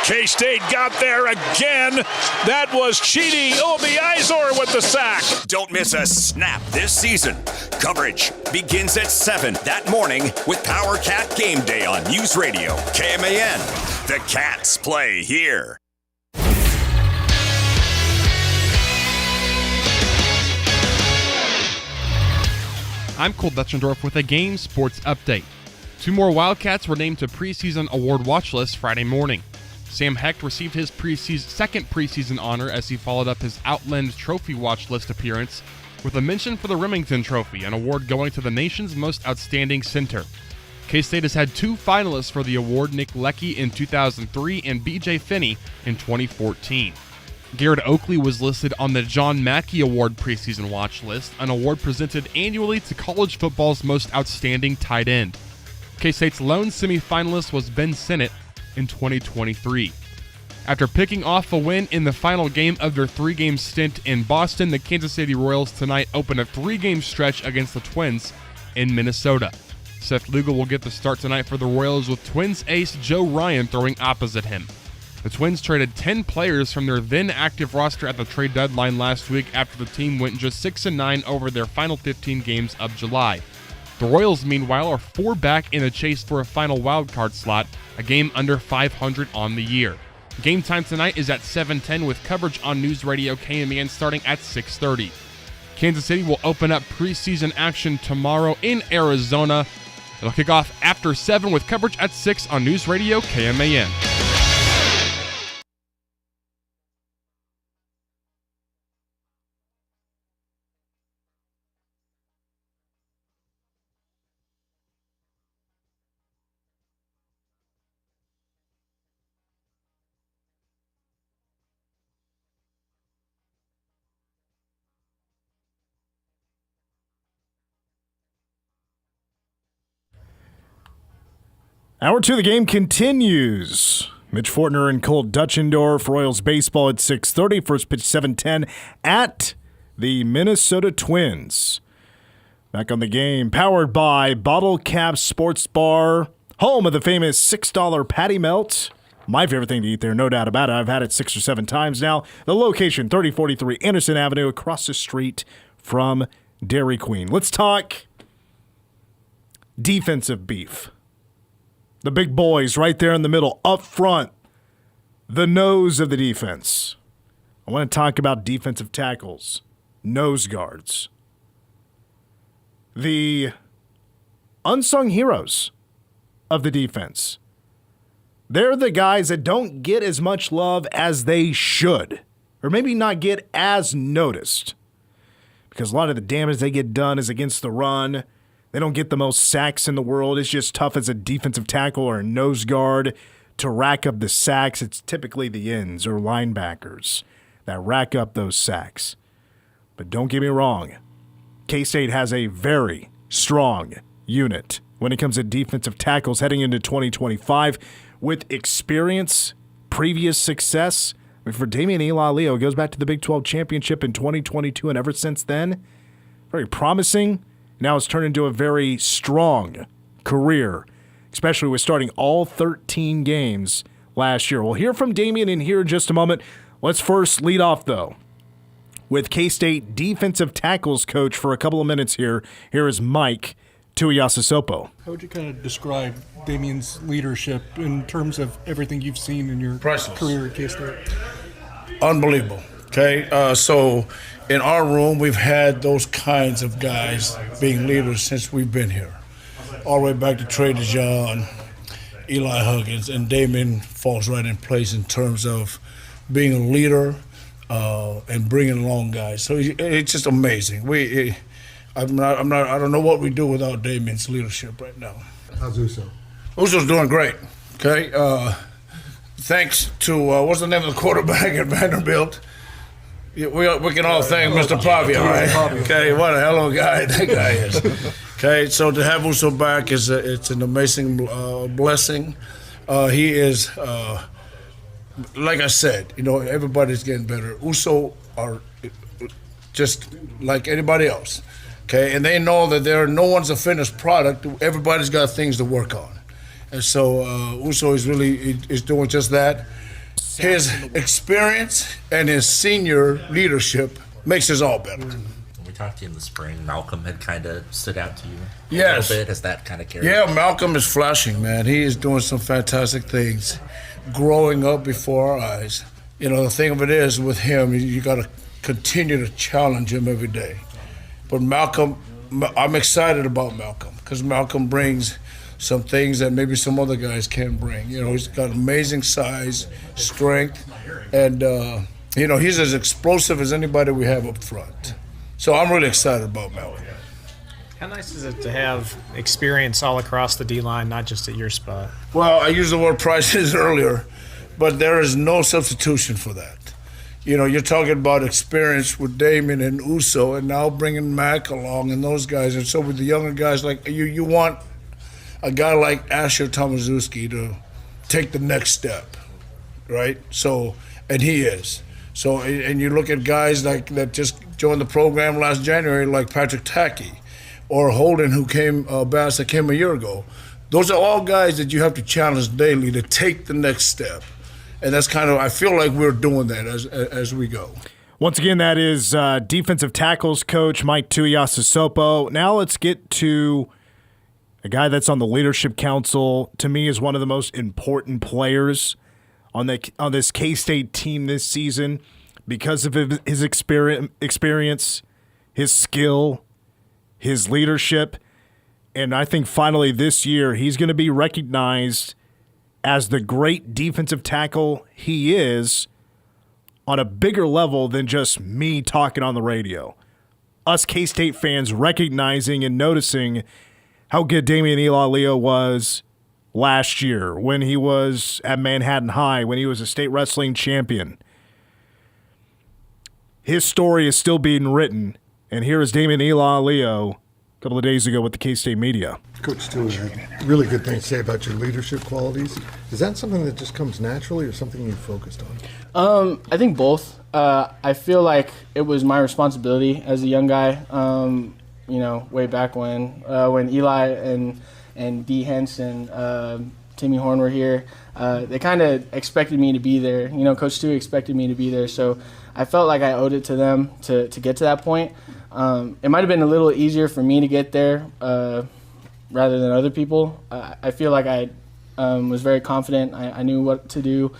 K-State got there again. That was Chidi Obiizor with the sack. Don't miss a snap this season. Coverage begins at 7 that morning with Power Cat Game Day on News Radio KMAN. The Cats play here. I'm Cole Dutchendorf with a game sports update. 2 more Wildcats were named to preseason award watch list Friday morning. Sam Hecht received his second preseason honor as he followed up his Outland Trophy watch list appearance with a mention for the Remington Trophy, an award going to the nation's most outstanding center. K-State has had 2 finalists for the award, Nick Leckie in 2003 and B.J. Finney in 2014. Garrett Oakley was listed on the John Mackey Award preseason watch list, an award presented annually to college football's most outstanding tight end. K-State's lone semifinalist was Ben Sinnott in 2023. After picking off a win in the final game of their 3-game stint in Boston, the Kansas City Royals tonight open a 3-game stretch against the Twins in Minnesota. Seth Lugo will get the start tonight for the Royals with Twins ace Joe Ryan throwing opposite him. The Twins traded 10 players from their then active roster at the trade deadline last week after the team went just 6-9 over their final 15 games of July. The Royals, meanwhile, are 4 back in the chase for a final wildcard slot, a game under 500 on the year. Game time tonight is at 7:10 with coverage on News Radio KMAN starting at 6:30. Kansas City will open up preseason action tomorrow in Arizona. It'll kick off after 7 with coverage at 6 on News Radio KMAN. Hour 2 of the game continues. Mitch Fortner and Cole Dutchendorf. Royals baseball at 6:30. First pitch 7:10 at the Minnesota Twins. Back on the game, powered by Bottle Cap Sports Bar, home of the famous $6 patty melt. My favorite thing to eat there, no doubt about it. I've had it 6 or 7 times now. The location, 3043 Anderson Avenue, across the street from Dairy Queen. Let's talk defensive beef. The big boys right there in the middle, up front, the nose of the defense. I want to talk about defensive tackles, nose guards. The unsung heroes of the defense. They're the guys that don't get as much love as they should, or maybe not get as noticed, because a lot of the damage they get done is against the run. They don't get the most sacks in the world. It's just tough as a defensive tackle or a nose guard to rack up the sacks. It's typically the ends or linebackers that rack up those sacks. But don't get me wrong, K-State has a very strong unit when it comes to defensive tackles heading into 2025 with experience, previous success. I mean, for Damian Ilalio, it goes back to the Big 12 championship in 2022, and ever since then, very promising. Now it's turned into a very strong career, especially with starting all 13 games last year. We'll hear from Damian in here in just a moment. Let's first lead off, though, with K-State defensive tackles coach for a couple of minutes here. Here is Mike Tuiasosopo. How would you kind of describe Damian's leadership in terms of everything you've seen in your career at K-State? Unbelievable. Okay, so in our room, we've had those kinds of guys being leaders since we've been here. All the way back to Trey DeJean, Eli Huggins, and Damian falls right in place in terms of being a leader and bringing along guys. So it's just amazing. I don't know what we do without Damian's leadership right now. How's Uso? Uso's doing great. Okay, thanks to what's the name of the quarterback at Vanderbilt? We can all thank Mr. Pavia, right? Okay, what a hell of a guy that guy is. Okay, so to have Uso back it's an amazing blessing. He is, like I said, everybody's getting better. Uso are just like anybody else. Okay, and they know that no one's a finished product. Everybody's got things to work on, and so Uso is doing just that. His experience and his senior leadership makes us all better. When we talked to you in the spring, Malcolm had kind of stood out to you a Yes. little bit. Has that kind of carried? Yeah, Malcolm is flashing, man. He is doing some fantastic things, growing up before our eyes. The thing of it is with him, you got to continue to challenge him every day. But Malcolm, I'm excited about Malcolm because Malcolm brings some things that maybe some other guys can't bring. He's got amazing size, strength, and, he's as explosive as anybody we have up front. So I'm really excited about Malcolm. How nice is it to have experience all across the D-line, not just at your spot? Well, I used the word prices earlier, but there is no substitution for that. You're talking about experience with Damian and Uso, and now bringing Mac along and those guys. And so with the younger guys, like you want a guy like Asher Tomaszewski to take the next step, right? So, and he is. So, and you look at guys that just joined the program last January, like Patrick Tackey, or Holden, who came that came a year ago. Those are all guys that you have to challenge daily to take the next step. And that's kind of, I feel like we're doing that as we go. Once again, that is defensive tackles coach Mike Tuiasosopo. Now let's get to a guy that's on the leadership council. To me, is one of the most important players on this K-State team this season because of his experience, his skill, his leadership. And I think finally this year he's going to be recognized as the great defensive tackle he is on a bigger level than just me talking on the radio. Us K-State fans recognizing and noticing how good Damian Ilalio was last year when he was at Manhattan High, when he was a state wrestling champion. His story is still being written, and here is Damian Ilalio couple of days ago with the K-State media. Coach Stewart had really good things to say about your leadership qualities. Is that something that just comes naturally or something you focused on? I think both. I feel like it was my responsibility as a young guy, way back when Eli and D. Henson, Timmy Horn were here. They kind of expected me to be there. Coach Stewart expected me to be there. So I felt like I owed it to them to get to that point. It might have been a little easier for me to get there rather than other people. I feel like I was very confident. I knew what to do.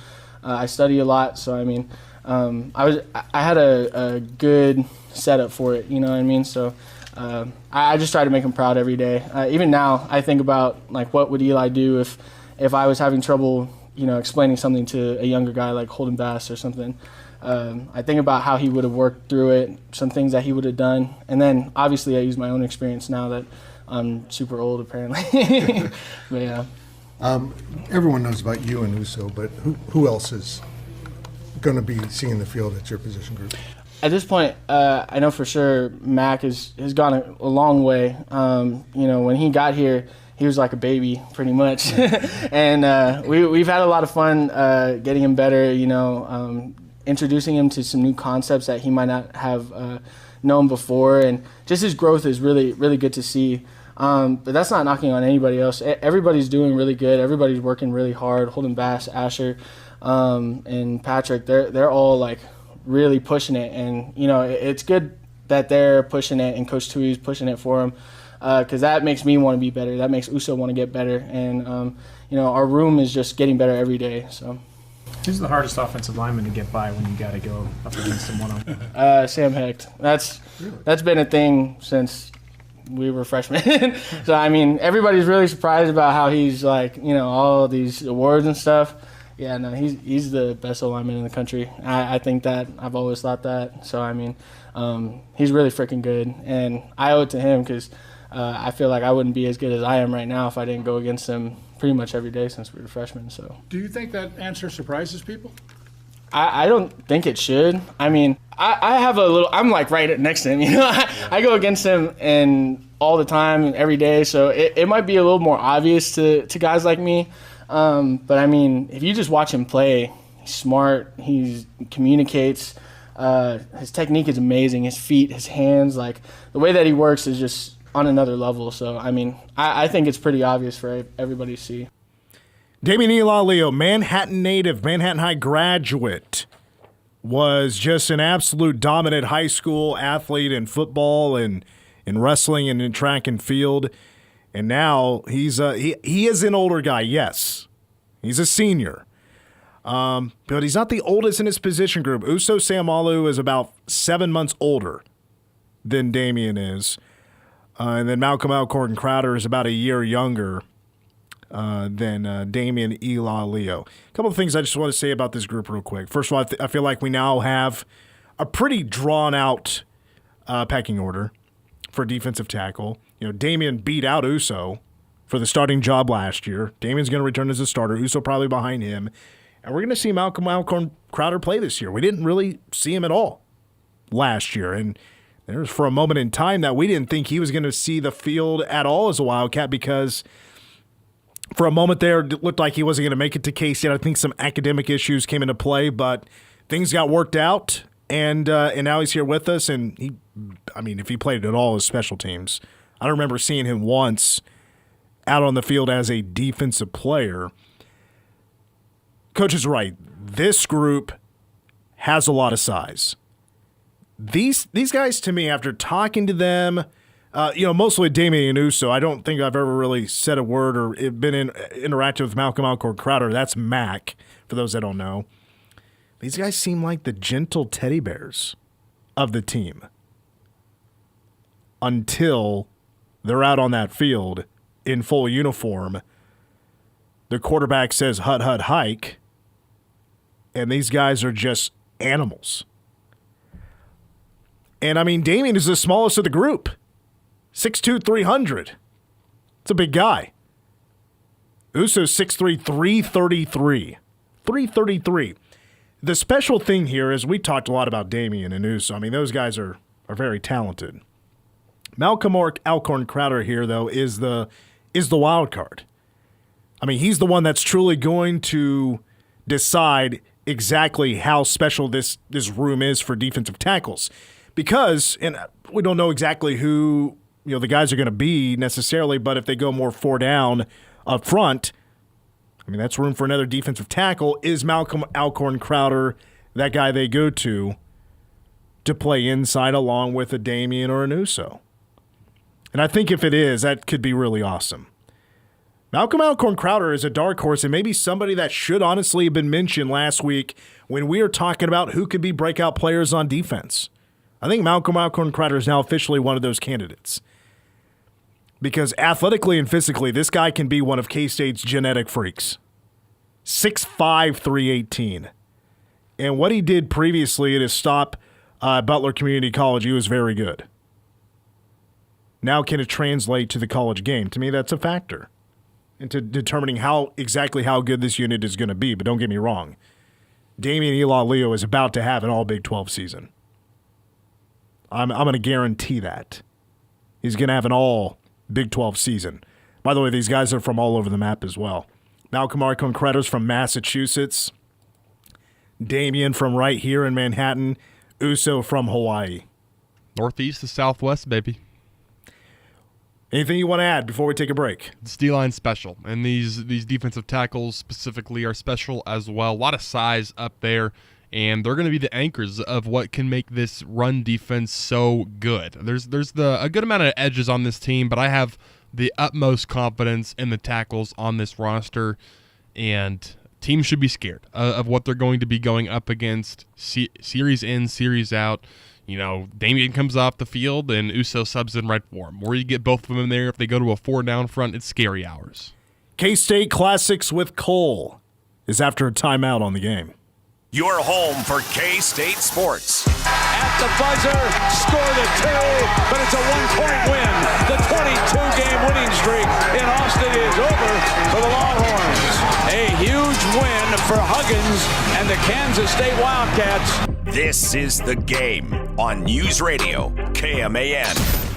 I study a lot, so I had a good setup for it. You know what I mean? So I just try to make him proud every day. Even now, I think about what would Eli do if I was having trouble, explaining something to a younger guy like Holden Bass or something. I think about how he would have worked through it, some things that he would have done, and then obviously I use my own experience now that I'm super old apparently. But yeah. Everyone knows about you and Uso, but who else is going to be seeing the field at your position group? At this point, I know for sure Mac has gone a long way. When he got here, he was like a baby, pretty much. And we've had a lot of fun getting him better, introducing him to some new concepts that he might not have known before. And just his growth is really, really good to see. But that's not knocking on anybody else. Everybody's doing really good. Everybody's working really hard. Holden Bass, Asher, and Patrick, they're all really pushing it. And, it's good that they're pushing it and Coach Tui's pushing it for them. Because that makes me want to be better. That makes Uso want to get better. And, our room is just getting better every day. So, who's the hardest offensive lineman to get by when you got to go up against him one-on-one? Sam Hecht. That's been a thing since we were freshmen. So, everybody's really surprised about how he's all these awards and stuff. Yeah, no, he's the best lineman in the country. I think that. I've always thought that. So, he's really freaking good. And I owe it to him because I feel like I wouldn't be as good as I am right now if I didn't go against him pretty much every day since we were freshmen. So, do you think that answer surprises people? I don't think it should. I have a little. I'm right next to him. I go against him and all the time and every day. So it might be a little more obvious to guys like me. But if you just watch him play, he's smart. He communicates. His technique is amazing. His feet, his hands, the way that he works is just on another level. So, I think it's pretty obvious for everybody to see. Damian Ilalio, Manhattan native, Manhattan High graduate, was just an absolute dominant high school athlete in football and in wrestling and in track and field. And now he is an older guy, yes. He's a senior. But he's not the oldest in his position group. Uso Samalu is about 7 months older than Damian is. And then Malcolm Alcorn Crowder is about a year younger than Damian Ilalio. A couple of things I just want to say about this group real quick. First of all, I feel like we now have a pretty drawn-out pecking order for defensive tackle. Damian beat out Uso for the starting job last year. Damian's going to return as a starter. Uso probably behind him. And we're going to see Malcolm Alcorn Crowder play this year. We didn't really see him at all last year. And there was for a moment in time that we didn't think he was going to see the field at all as a Wildcat because for a moment there it looked like he wasn't going to make it to K-State. I think some academic issues came into play, but things got worked out. And now he's here with us. And if he played at all as special teams, I don't remember seeing him once out on the field as a defensive player. Coach is right. This group has a lot of size. These guys, to me, after talking to them, mostly Damian Uso, I don't think I've ever really said a word or been interactive with Malcolm Alcorn Crowder. That's Mac, for those that don't know. These guys seem like the gentle teddy bears of the team until they're out on that field in full uniform. The quarterback says, hut, hut, hike, and these guys are just animals. And, Damian is the smallest of the group. 6'2", 300. It's a big guy. Uso's 6'3", 333. 333. The special thing here is we talked a lot about Damian and Uso. Those guys are very talented. Malcolm Alcorn Crowder here, though, is the wild card. I mean, he's the one that's truly going to decide exactly how special this room is for defensive tackles. Because, and we don't know exactly who the guys are going to be necessarily, but if they go more 4 down up front, I mean, that's room for another defensive tackle. Is Malcolm Alcorn Crowder that guy they go to play inside along with a Damian or an Uso? And I think if it is, that could be really awesome. Malcolm Alcorn Crowder is a dark horse and maybe somebody that should honestly have been mentioned last week when we were talking about who could be breakout players on defense. I think Malcolm Alcorn Crowder is now officially one of those candidates. Because athletically and physically, this guy can be one of K-State's genetic freaks. 6'5", 318. And what he did previously at his stop Butler Community College, he was very good. Now can it translate to the college game? To me, that's a factor into determining exactly how good this unit is going to be. But don't get me wrong. Damian Ilalio is about to have an all Big 12 season. I'm going to guarantee that. He's going to have an all Big 12 season. By the way, these guys are from all over the map as well. Malcolm Alcorn Crowder's from Massachusetts. Damian from right here in Manhattan. Uso from Hawaii. Northeast to Southwest, baby. Anything you want to add before we take a break? It's D-line special, and these defensive tackles specifically are special as well. A lot of size up there, and they're going to be the anchors of what can make this run defense so good. There's a good amount of edges on this team, but I have the utmost confidence in the tackles on this roster, and teams should be scared of what they're going to be going up against series in, series out. Damian comes off the field and Uso subs in right for him. Or you get both of them in there. If they go to a 4-down front, it's scary hours. K-State Classics with Cole is after a timeout on the game. Your home for K-State sports. At the buzzer, score the 2, but it's a 1-point win. The 22-game winning streak in Austin is over for the Longhorns. A huge win for Huggins and the Kansas State Wildcats. This is The Game on News Radio KMAN.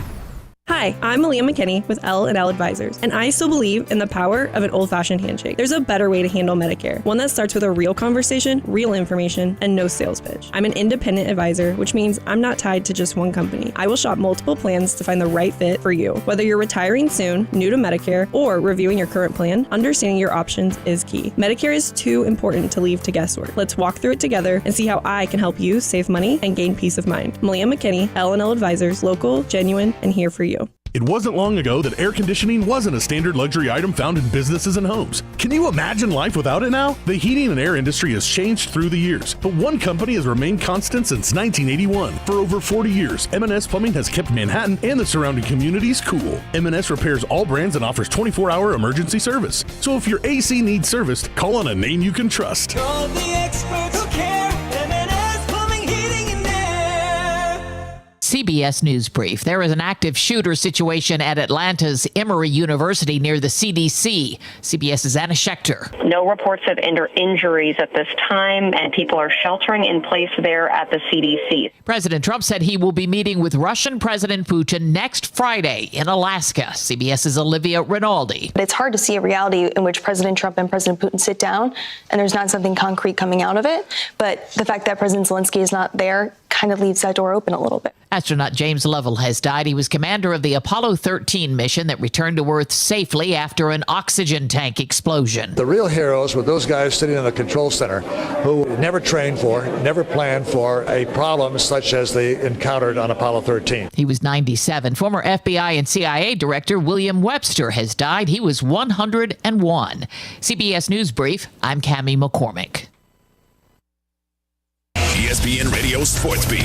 Hi, I'm Malia McKinney with L&L Advisors, and I still believe in the power of an old-fashioned handshake. There's a better way to handle Medicare, one that starts with a real conversation, real information, and no sales pitch. I'm an independent advisor, which means I'm not tied to just one company. I will shop multiple plans to find the right fit for you. Whether you're retiring soon, new to Medicare, or reviewing your current plan, understanding your options is key. Medicare is too important to leave to guesswork. Let's walk through it together and see how I can help you save money and gain peace of mind. Malia McKinney, L&L Advisors, local, genuine, and here for you. It wasn't long ago that air conditioning wasn't a standard luxury item found in businesses and homes. Can you imagine life without it now? The heating and air industry has changed through the years, but one company has remained constant since 1981. For over 40 years, M&S Plumbing has kept Manhattan and the surrounding communities cool. M&S repairs all brands and offers 24-hour emergency service. So if your AC needs serviced, call on a name you can trust. Call the experts who care. M&S Plumbing, Heating, and Air. CBS News Brief. There is an active shooter situation at Atlanta's Emory University near the CDC. CBS's Anna Schechter. No reports of injuries at this time, and people are sheltering in place there at the CDC. President Trump said he will be meeting with Russian President Putin next Friday in Alaska. CBS's Olivia Rinaldi. It's hard to see a reality in which President Trump and President Putin sit down, and there's not something concrete coming out of it. But the fact that President Zelensky is not there kind of leaves that door open a little bit. Astronaut James Lovell has died. He was commander of the Apollo 13 mission that returned to Earth safely after an oxygen tank explosion. The real heroes were those guys sitting in the control center who never trained for, never planned for a problem such as they encountered on Apollo 13. He was 97. Former FBI and CIA Director William Webster has died. He was 101. CBS News Brief, I'm Cammie McCormick. ESPN Radio Sports Beat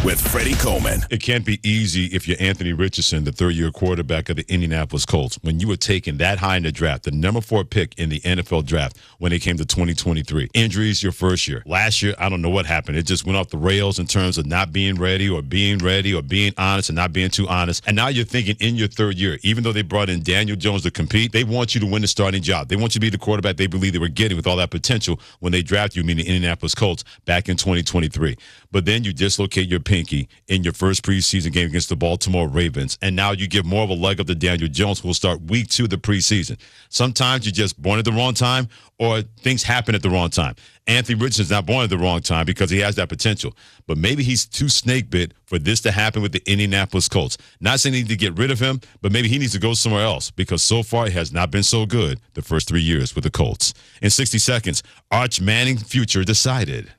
with Freddie Coleman. It can't be easy if you're Anthony Richardson, the third-year quarterback of the Indianapolis Colts, when you were taken that high in the draft, the number 4 pick in the NFL draft when it came to 2023. Injuries your first year. Last year, I don't know what happened. It just went off the rails in terms of not being ready or being honest and not being too honest. And now you're thinking in your third year, even though they brought in Daniel Jones to compete, they want you to win the starting job. They want you to be the quarterback they believe they were getting with all that potential when they drafted you, meaning the Indianapolis Colts, back in 2023. but then you dislocate your pinky in your first preseason game against the Baltimore Ravens, and now you give more of a leg up to Daniel Jones, who will start week 2 of the preseason. Sometimes you're just born at the wrong time, or things happen at the wrong time. Anthony Richardson's not born at the wrong time because he has that potential, but maybe he's too snake bit for this to happen with the Indianapolis Colts. Not saying they need to get rid of him, but maybe he needs to go somewhere else because so far he has not been so good the first 3 years with the Colts. In 60 seconds, Arch Manning future decided.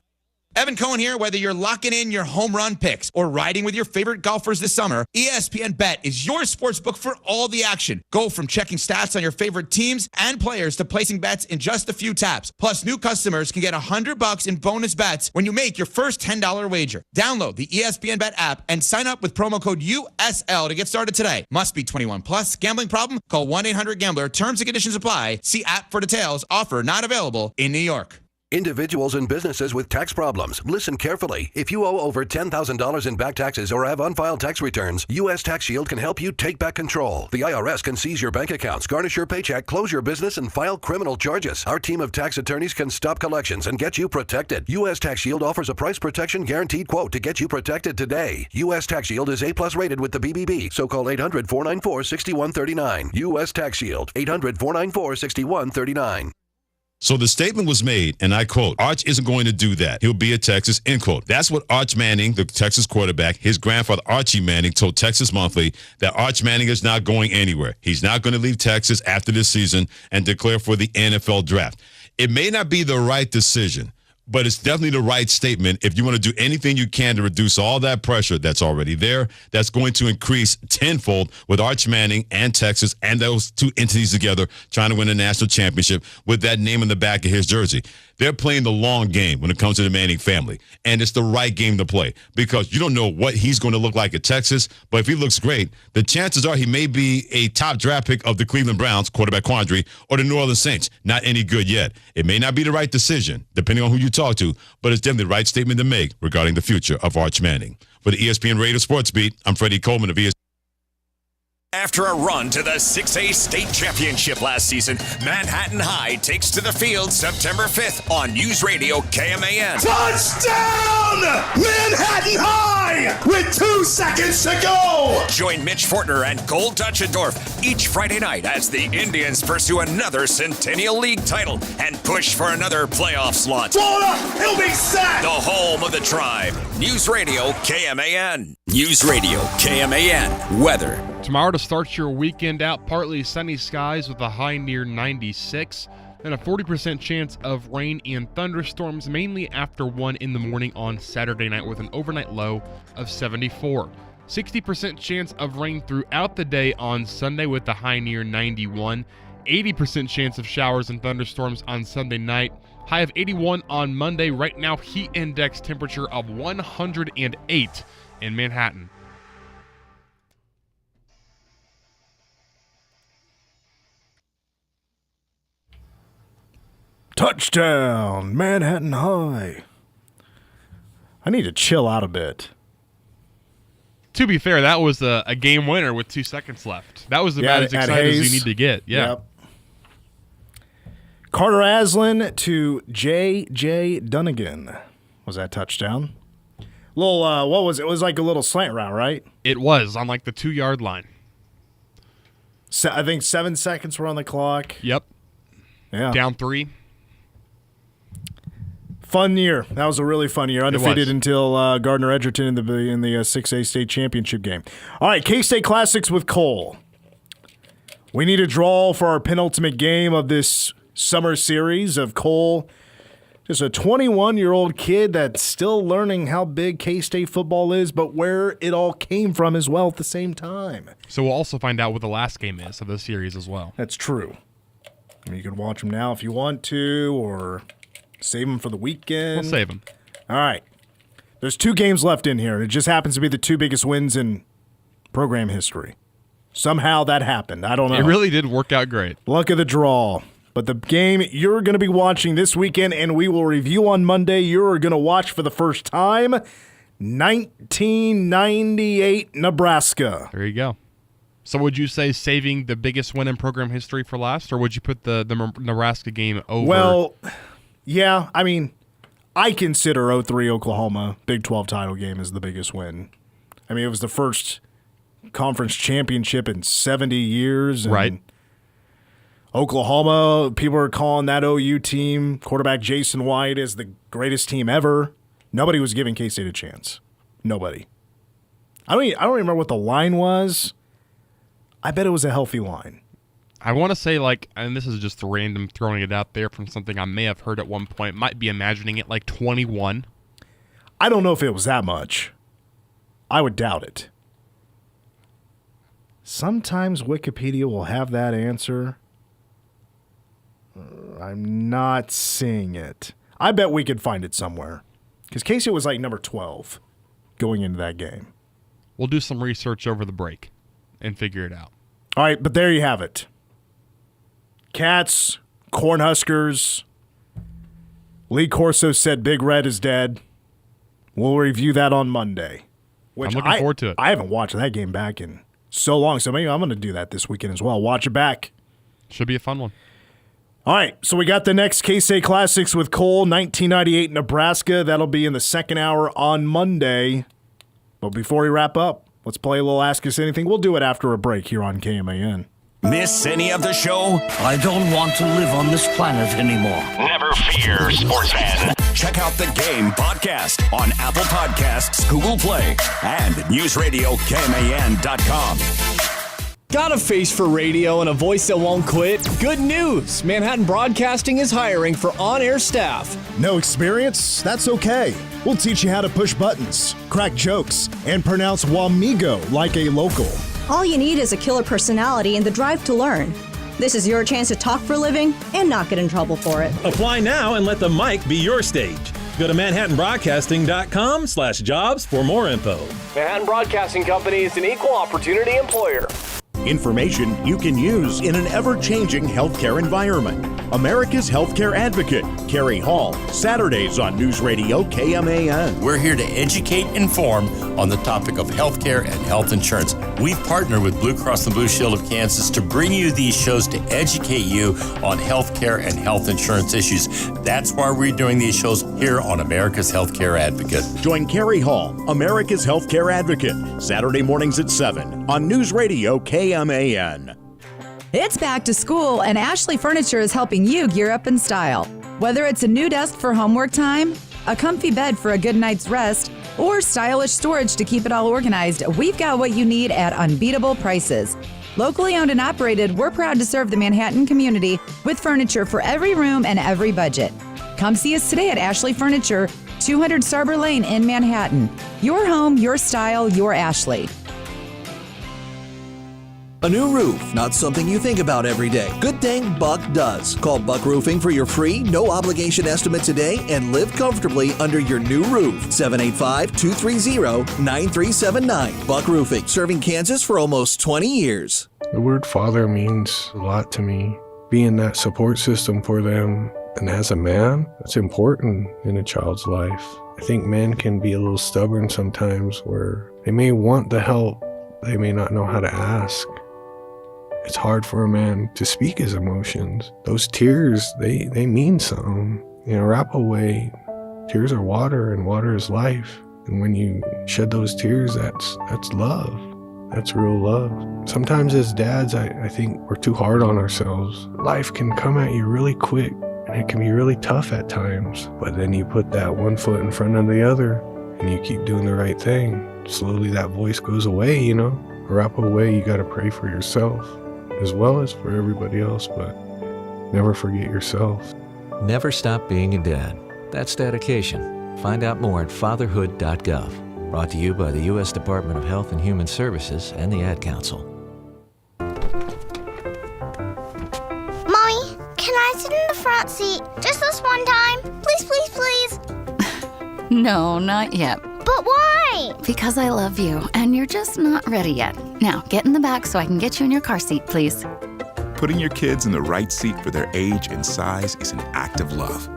Evan Cohen here. Whether you're locking in your home run picks or riding with your favorite golfers this summer, ESPN Bet is your sports book for all the action. Go from checking stats on your favorite teams and players to placing bets in just a few taps. Plus, new customers can get $100 in bonus bets when you make your first $10 wager. Download the ESPN Bet app and sign up with promo code USL to get started today. Must be 21 plus. Gambling problem? Call 1-800-GAMBLER. Terms and conditions apply. See app for details. Offer not available in New York. Individuals and businesses with tax problems, listen carefully. If you owe over $10,000 in back taxes or have unfiled tax returns, U.S. Tax Shield can help you take back control. The IRS can seize your bank accounts, garnish your paycheck, close your business, and file criminal charges. Our team of tax attorneys can stop collections and get you protected. U.S. Tax Shield offers a price protection guaranteed quote to get you protected today. U.S. Tax Shield is A+ rated with the BBB, so call 800-494-6139. U.S. Tax Shield, 800-494-6139. So the statement was made, and I quote, Arch isn't going to do that. He'll be at Texas, end quote. That's what Arch Manning, the Texas quarterback, his grandfather Archie Manning, told Texas Monthly, that Arch Manning is not going anywhere. He's not going to leave Texas after this season and declare for the NFL draft. It may not be the right decision, but it's definitely the right statement if you want to do anything you can to reduce all that pressure that's already there. That's going to increase tenfold with Arch Manning and Texas and those two entities together trying to win a national championship with that name in the back of his jersey. They're playing the long game when it comes to the Manning family, and it's the right game to play because you don't know what he's going to look like at Texas, but if he looks great, the chances are he may be a top draft pick of the Cleveland Browns, quarterback quandary, or the New Orleans Saints. Not any good yet. It may not be the right decision, depending on who you talk to, but it's definitely the right statement to make regarding the future of Arch Manning. For the ESPN Radio Sports Beat, I'm Freddie Coleman of ESPN. After a run to the 6A state championship last season, Manhattan High takes to the field September 5th on News Radio KMAN. Touchdown! Manhattan High with 2 seconds to go! Join Mitch Fortner and Gold Dutchendorf each Friday night as the Indians pursue another Centennial League title and push for another playoff slot. Florida, he'll be set! The home of the Tribe. News Radio KMAN. News Radio KMAN. Weather. Tomorrow to start your weekend out, partly sunny skies with a high near 96, then a 40% chance of rain and thunderstorms, mainly after 1 in the morning on Saturday night with an overnight low of 74. 60% chance of rain throughout the day on Sunday with a high near 91. 80% chance of showers and thunderstorms on Sunday night. High of 81 on Monday. Right now, heat index temperature of 108 in Manhattan. Touchdown, Manhattan High. I need to chill out a bit. To be fair, that was a game winner with 2 seconds left. That was about as excited as you need to get. Yeah. Yep. Carter Aslan to J.J. Dunnigan. Was that touchdown? Little, what was it? It was like a little slant route, right? It was on like the 2-yard line. I think 7 seconds were on the clock. Yep. Yeah. Down 3. Fun year. That was a really fun year. Undefeated until Gardner Edgerton in the 6A state championship game. All right, K-State Classics with Cole. We need a draw for our penultimate game of this summer series of Cole. Just a 21-year-old kid that's still learning how big K-State football is, but where it all came from as well at the same time. So we'll also find out what the last game is of this series as well. That's true. I mean, you can watch them now if you want to, or save them for the weekend. We'll save them. All right. There's 2 games left in here, and it just happens to be the 2 biggest wins in program history. Somehow that happened. I don't know. It really did work out great. Luck of the draw. But the game you're going to be watching this weekend, and we will review on Monday, you're going to watch for the first time, 1998 Nebraska. There you go. So would you say saving the biggest win in program history for last, or would you put the Nebraska game over? Well, yeah, I mean, I consider 03 Oklahoma Big 12 title game as the biggest win. I mean, it was the first conference championship in 70 years. And right. Oklahoma, people are calling that OU team, quarterback Jason White, as the greatest team ever. Nobody was giving K-State a chance. Nobody. I don't remember what the line was. I bet it was a healthy line. I want to say, like, and this is just random throwing it out there from something I may have heard at one point, might be imagining it like 21. I don't know if it was that much. I would doubt it. Sometimes Wikipedia will have that answer. I'm not seeing it. I bet we could find it somewhere. Because Casey was like number 12 going into that game. We'll do some research over the break and figure it out. All right, but there you have it. Cats, Cornhuskers. Lee Corso said Big Red is dead. We'll review that on Monday. I'm looking forward to it. I haven't watched that game back in so long, so maybe I'm going to do that this weekend as well. Watch it back. Should be a fun one. All right, so we got the next K-State Classics with Cole, 1998 Nebraska. That'll be in the second hour on Monday. But before we wrap up, let's play a little Ask Us Anything. We'll do it after a break here on KMAN. Miss any of the show? I don't want to live on this planet anymore. Never fear, sports fan. Check out the Game podcast on Apple Podcasts, Google Play, and newsradiokman.com. Got a face for radio and a voice that won't quit? Good news! Manhattan Broadcasting is hiring for on-air staff. No experience? That's okay. We'll teach you how to push buttons, crack jokes, and pronounce Wamigo like a local. All you need is a killer personality and the drive to learn. This is your chance to talk for a living and not get in trouble for it. Apply now and let the mic be your stage. Go to manhattanbroadcasting.com/jobs for more info. Manhattan Broadcasting Company is an equal opportunity employer. Information you can use in an ever-changing healthcare environment. America's Healthcare Advocate, Carrie Hall, Saturdays on News Radio KMAN. We're here to educate, inform on the topic of healthcare and health insurance. We've partnered with Blue Cross and Blue Shield of Kansas to bring you these shows to educate you on healthcare and health insurance issues. That's why we're doing these shows here on America's Healthcare Advocate. Join Carrie Hall, America's Healthcare Advocate, Saturday mornings at 7 on News Radio KMAN. It's back to school, and Ashley Furniture is helping you gear up in style. Whether it's a new desk for homework time, a comfy bed for a good night's rest, or stylish storage to keep it all organized, we've got what you need at unbeatable prices. Locally owned and operated, we're proud to serve the Manhattan community with furniture for every room and every budget. Come see us today at Ashley Furniture, 200 Starber Lane in Manhattan. Your home, your style, your Ashley. A new roof, not something you think about every day. Good thing Buck does. Call Buck Roofing for your free, no-obligation estimate today and live comfortably under your new roof. 785-230-9379. Buck Roofing, serving Kansas for almost 20 years. The word father means a lot to me. Being that support system for them, and as a man, that's important in a child's life. I think men can be a little stubborn sometimes where they may want the help, they may not know how to ask. It's hard for a man to speak his emotions. Those tears, they mean something. You know, wrap away. Tears are water, and water is life. And when you shed those tears, that's love. That's real love. Sometimes as dads, I think we're too hard on ourselves. Life can come at you really quick, and it can be really tough at times. But then you put that one foot in front of the other, and you keep doing the right thing. Slowly that voice goes away, you know. Wrap away, you gotta pray for yourself, as well as for everybody else, but never forget yourself. Never stop being a dad. That's dedication. Find out more at fatherhood.gov. Brought to you by the U.S. Department of Health and Human Services and the Ad Council. Mommy, can I sit in the front seat just this one time? Please, please, please. No, not yet. But why? Because I love you, and you're just not ready yet. Now, get in the back so I can get you in your car seat, please. Putting your kids in the right seat for their age and size is an act of love.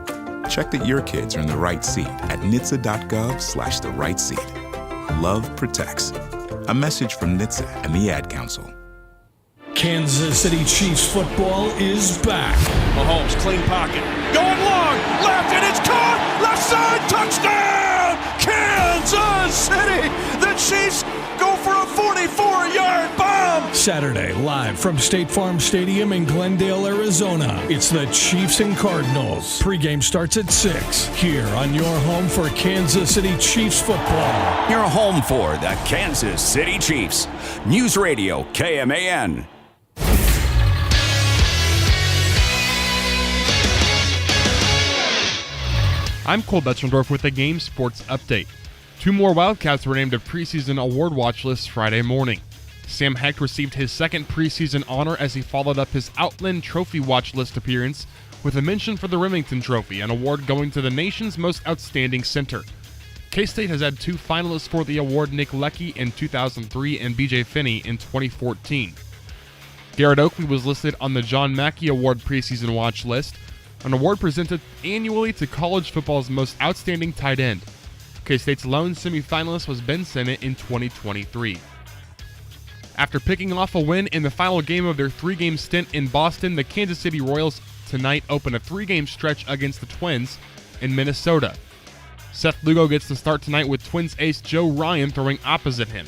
Check that your kids are in the right seat at NHTSA.gov/the right seat. Love protects. A message from NHTSA and the Ad Council. Kansas City Chiefs football is back. Mahomes, clean pocket. Going long, left, and it's caught! Left left side, touchdown, Kansas City. The Chiefs go for a 44-yard bomb. Saturday, live from State Farm Stadium in Glendale, Arizona. It's the Chiefs and Cardinals. Pregame starts at 6 here on your home for Kansas City Chiefs football. Your home for the Kansas City Chiefs. News Radio KMAN. I'm Cole Betchendorf with a Game Sports Update. 2 more Wildcats were named to preseason award watch lists Friday morning. Sam Hecht received his second preseason honor as he followed up his Outland Trophy watch list appearance with a mention for the Remington Trophy, an award going to the nation's most outstanding center. K-State has had 2 finalists for the award, Nick Leckey in 2003 and BJ Finney in 2014. Garrett Oakley was listed on the John Mackey Award preseason watch list, an award presented annually to college football's most outstanding tight end. K-State's lone semifinalist was Ben Sinnott in 2023. After picking off a win in the final game of their 3-game stint in Boston, the Kansas City Royals tonight open a 3-game stretch against the Twins in Minnesota. Seth Lugo gets the start tonight with Twins ace Joe Ryan throwing opposite him.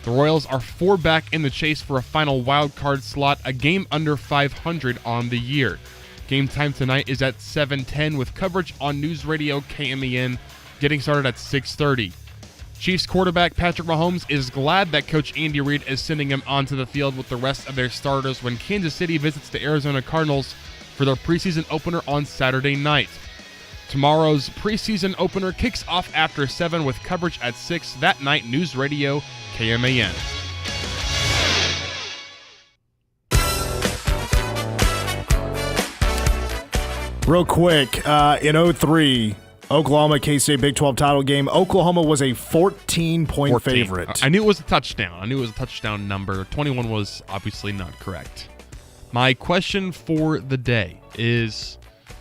The Royals are 4 back in the chase for a final wild card slot, a game under 500 on the year. Game time tonight is at 7:10 with coverage on News Radio KMAN getting started at 6:30. Chiefs quarterback Patrick Mahomes is glad that Coach Andy Reid is sending him onto the field with the rest of their starters when Kansas City visits the Arizona Cardinals for their preseason opener on Saturday night. Tomorrow's preseason opener kicks off after 7 with coverage at 6 that night. News Radio KMAN. Real quick, in 03, Oklahoma K-State Big 12 title game, Oklahoma was a 14-point favorite. I knew it was a touchdown. I knew it was a touchdown number. 21 was obviously not correct. My question for the day is,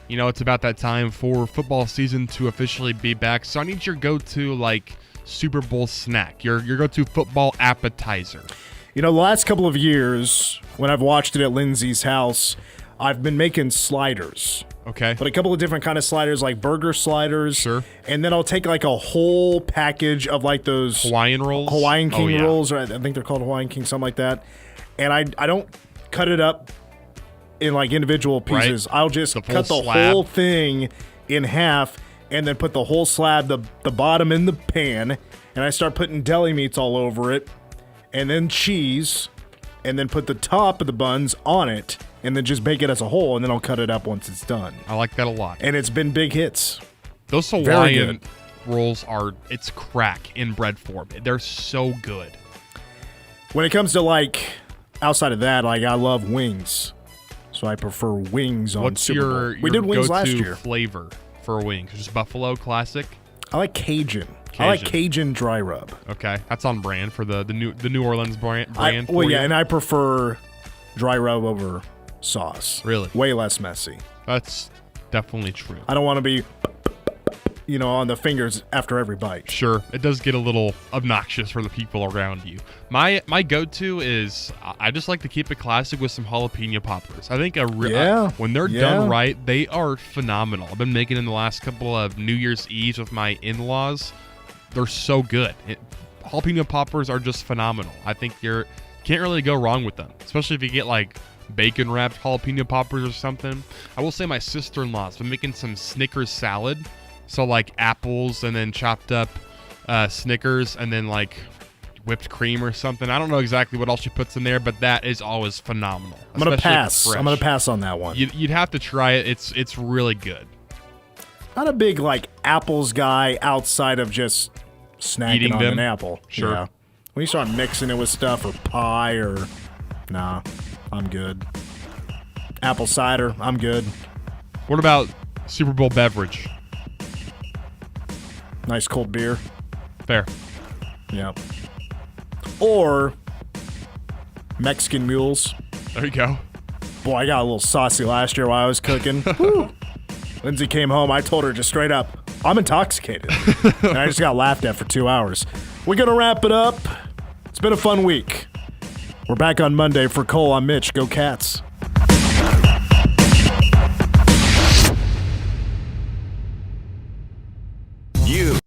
it's about that time for football season to officially be back, so I need your go-to, Super Bowl snack, your go-to football appetizer. The last couple of years, when I've watched it at Lindsay's house, I've been making sliders. Okay. But a couple of different kind of sliders, like burger sliders. Sure. And then I'll take a whole package of those Hawaiian rolls. Hawaiian King rolls, or I think they're called Hawaiian King, something like that. And I don't cut it up in individual pieces. Right. I'll just cut the whole thing in half and then put the whole slab, the bottom in the pan, and I start putting deli meats all over it, and then cheese, and then put the top of the buns on it, and then just bake it as a whole, and then I'll cut it up once it's done. I like that a lot. And it's been big hits. Those Hawaiian rolls it's crack in bread form. They're so good. When it comes to outside of that, I love wings. So I prefer wings on Super Bowl. What's We did wings last year. Flavor for wings? Just Buffalo Classic? I like Cajun. I like Cajun dry rub. Okay, that's on brand for the New Orleans brand. And I prefer dry rub over sauce. Really? Way less messy. That's definitely true. I don't want to be, on the fingers after every bite. Sure, it does get a little obnoxious for the people around you. My go-to is I just like to keep it classic with some jalapeno poppers. I think when they're done right, they are phenomenal. I've been making them the last couple of New Year's Eves with my in-laws. They're so good. Jalapeno poppers are just phenomenal. I think you can't really go wrong with them, especially if you get bacon wrapped jalapeno poppers or something. I will say my sister-in-law's been making some Snickers salad. So apples and then chopped up Snickers and then whipped cream or something. I don't know exactly what else she puts in there, but that is always phenomenal. I'm going to pass. I'm going to pass on that one. You'd have to try it. It's really good. Not a big apples guy outside of just snacking Eating on them. an apple. Sure. Yeah. When you start mixing it with stuff or pie or nah, I'm good. Apple cider, I'm good. What about Super Bowl beverage? Nice cold beer. Fair. Yeah. Or Mexican mules. There you go. Boy, I got a little saucy last year while I was cooking. Woo. Lindsay came home. I told her just straight up, I'm intoxicated. And I just got laughed at for 2 hours. We're going to wrap it up. It's been a fun week. We're back on Monday. For Cole, I'm Mitch. Go Cats. You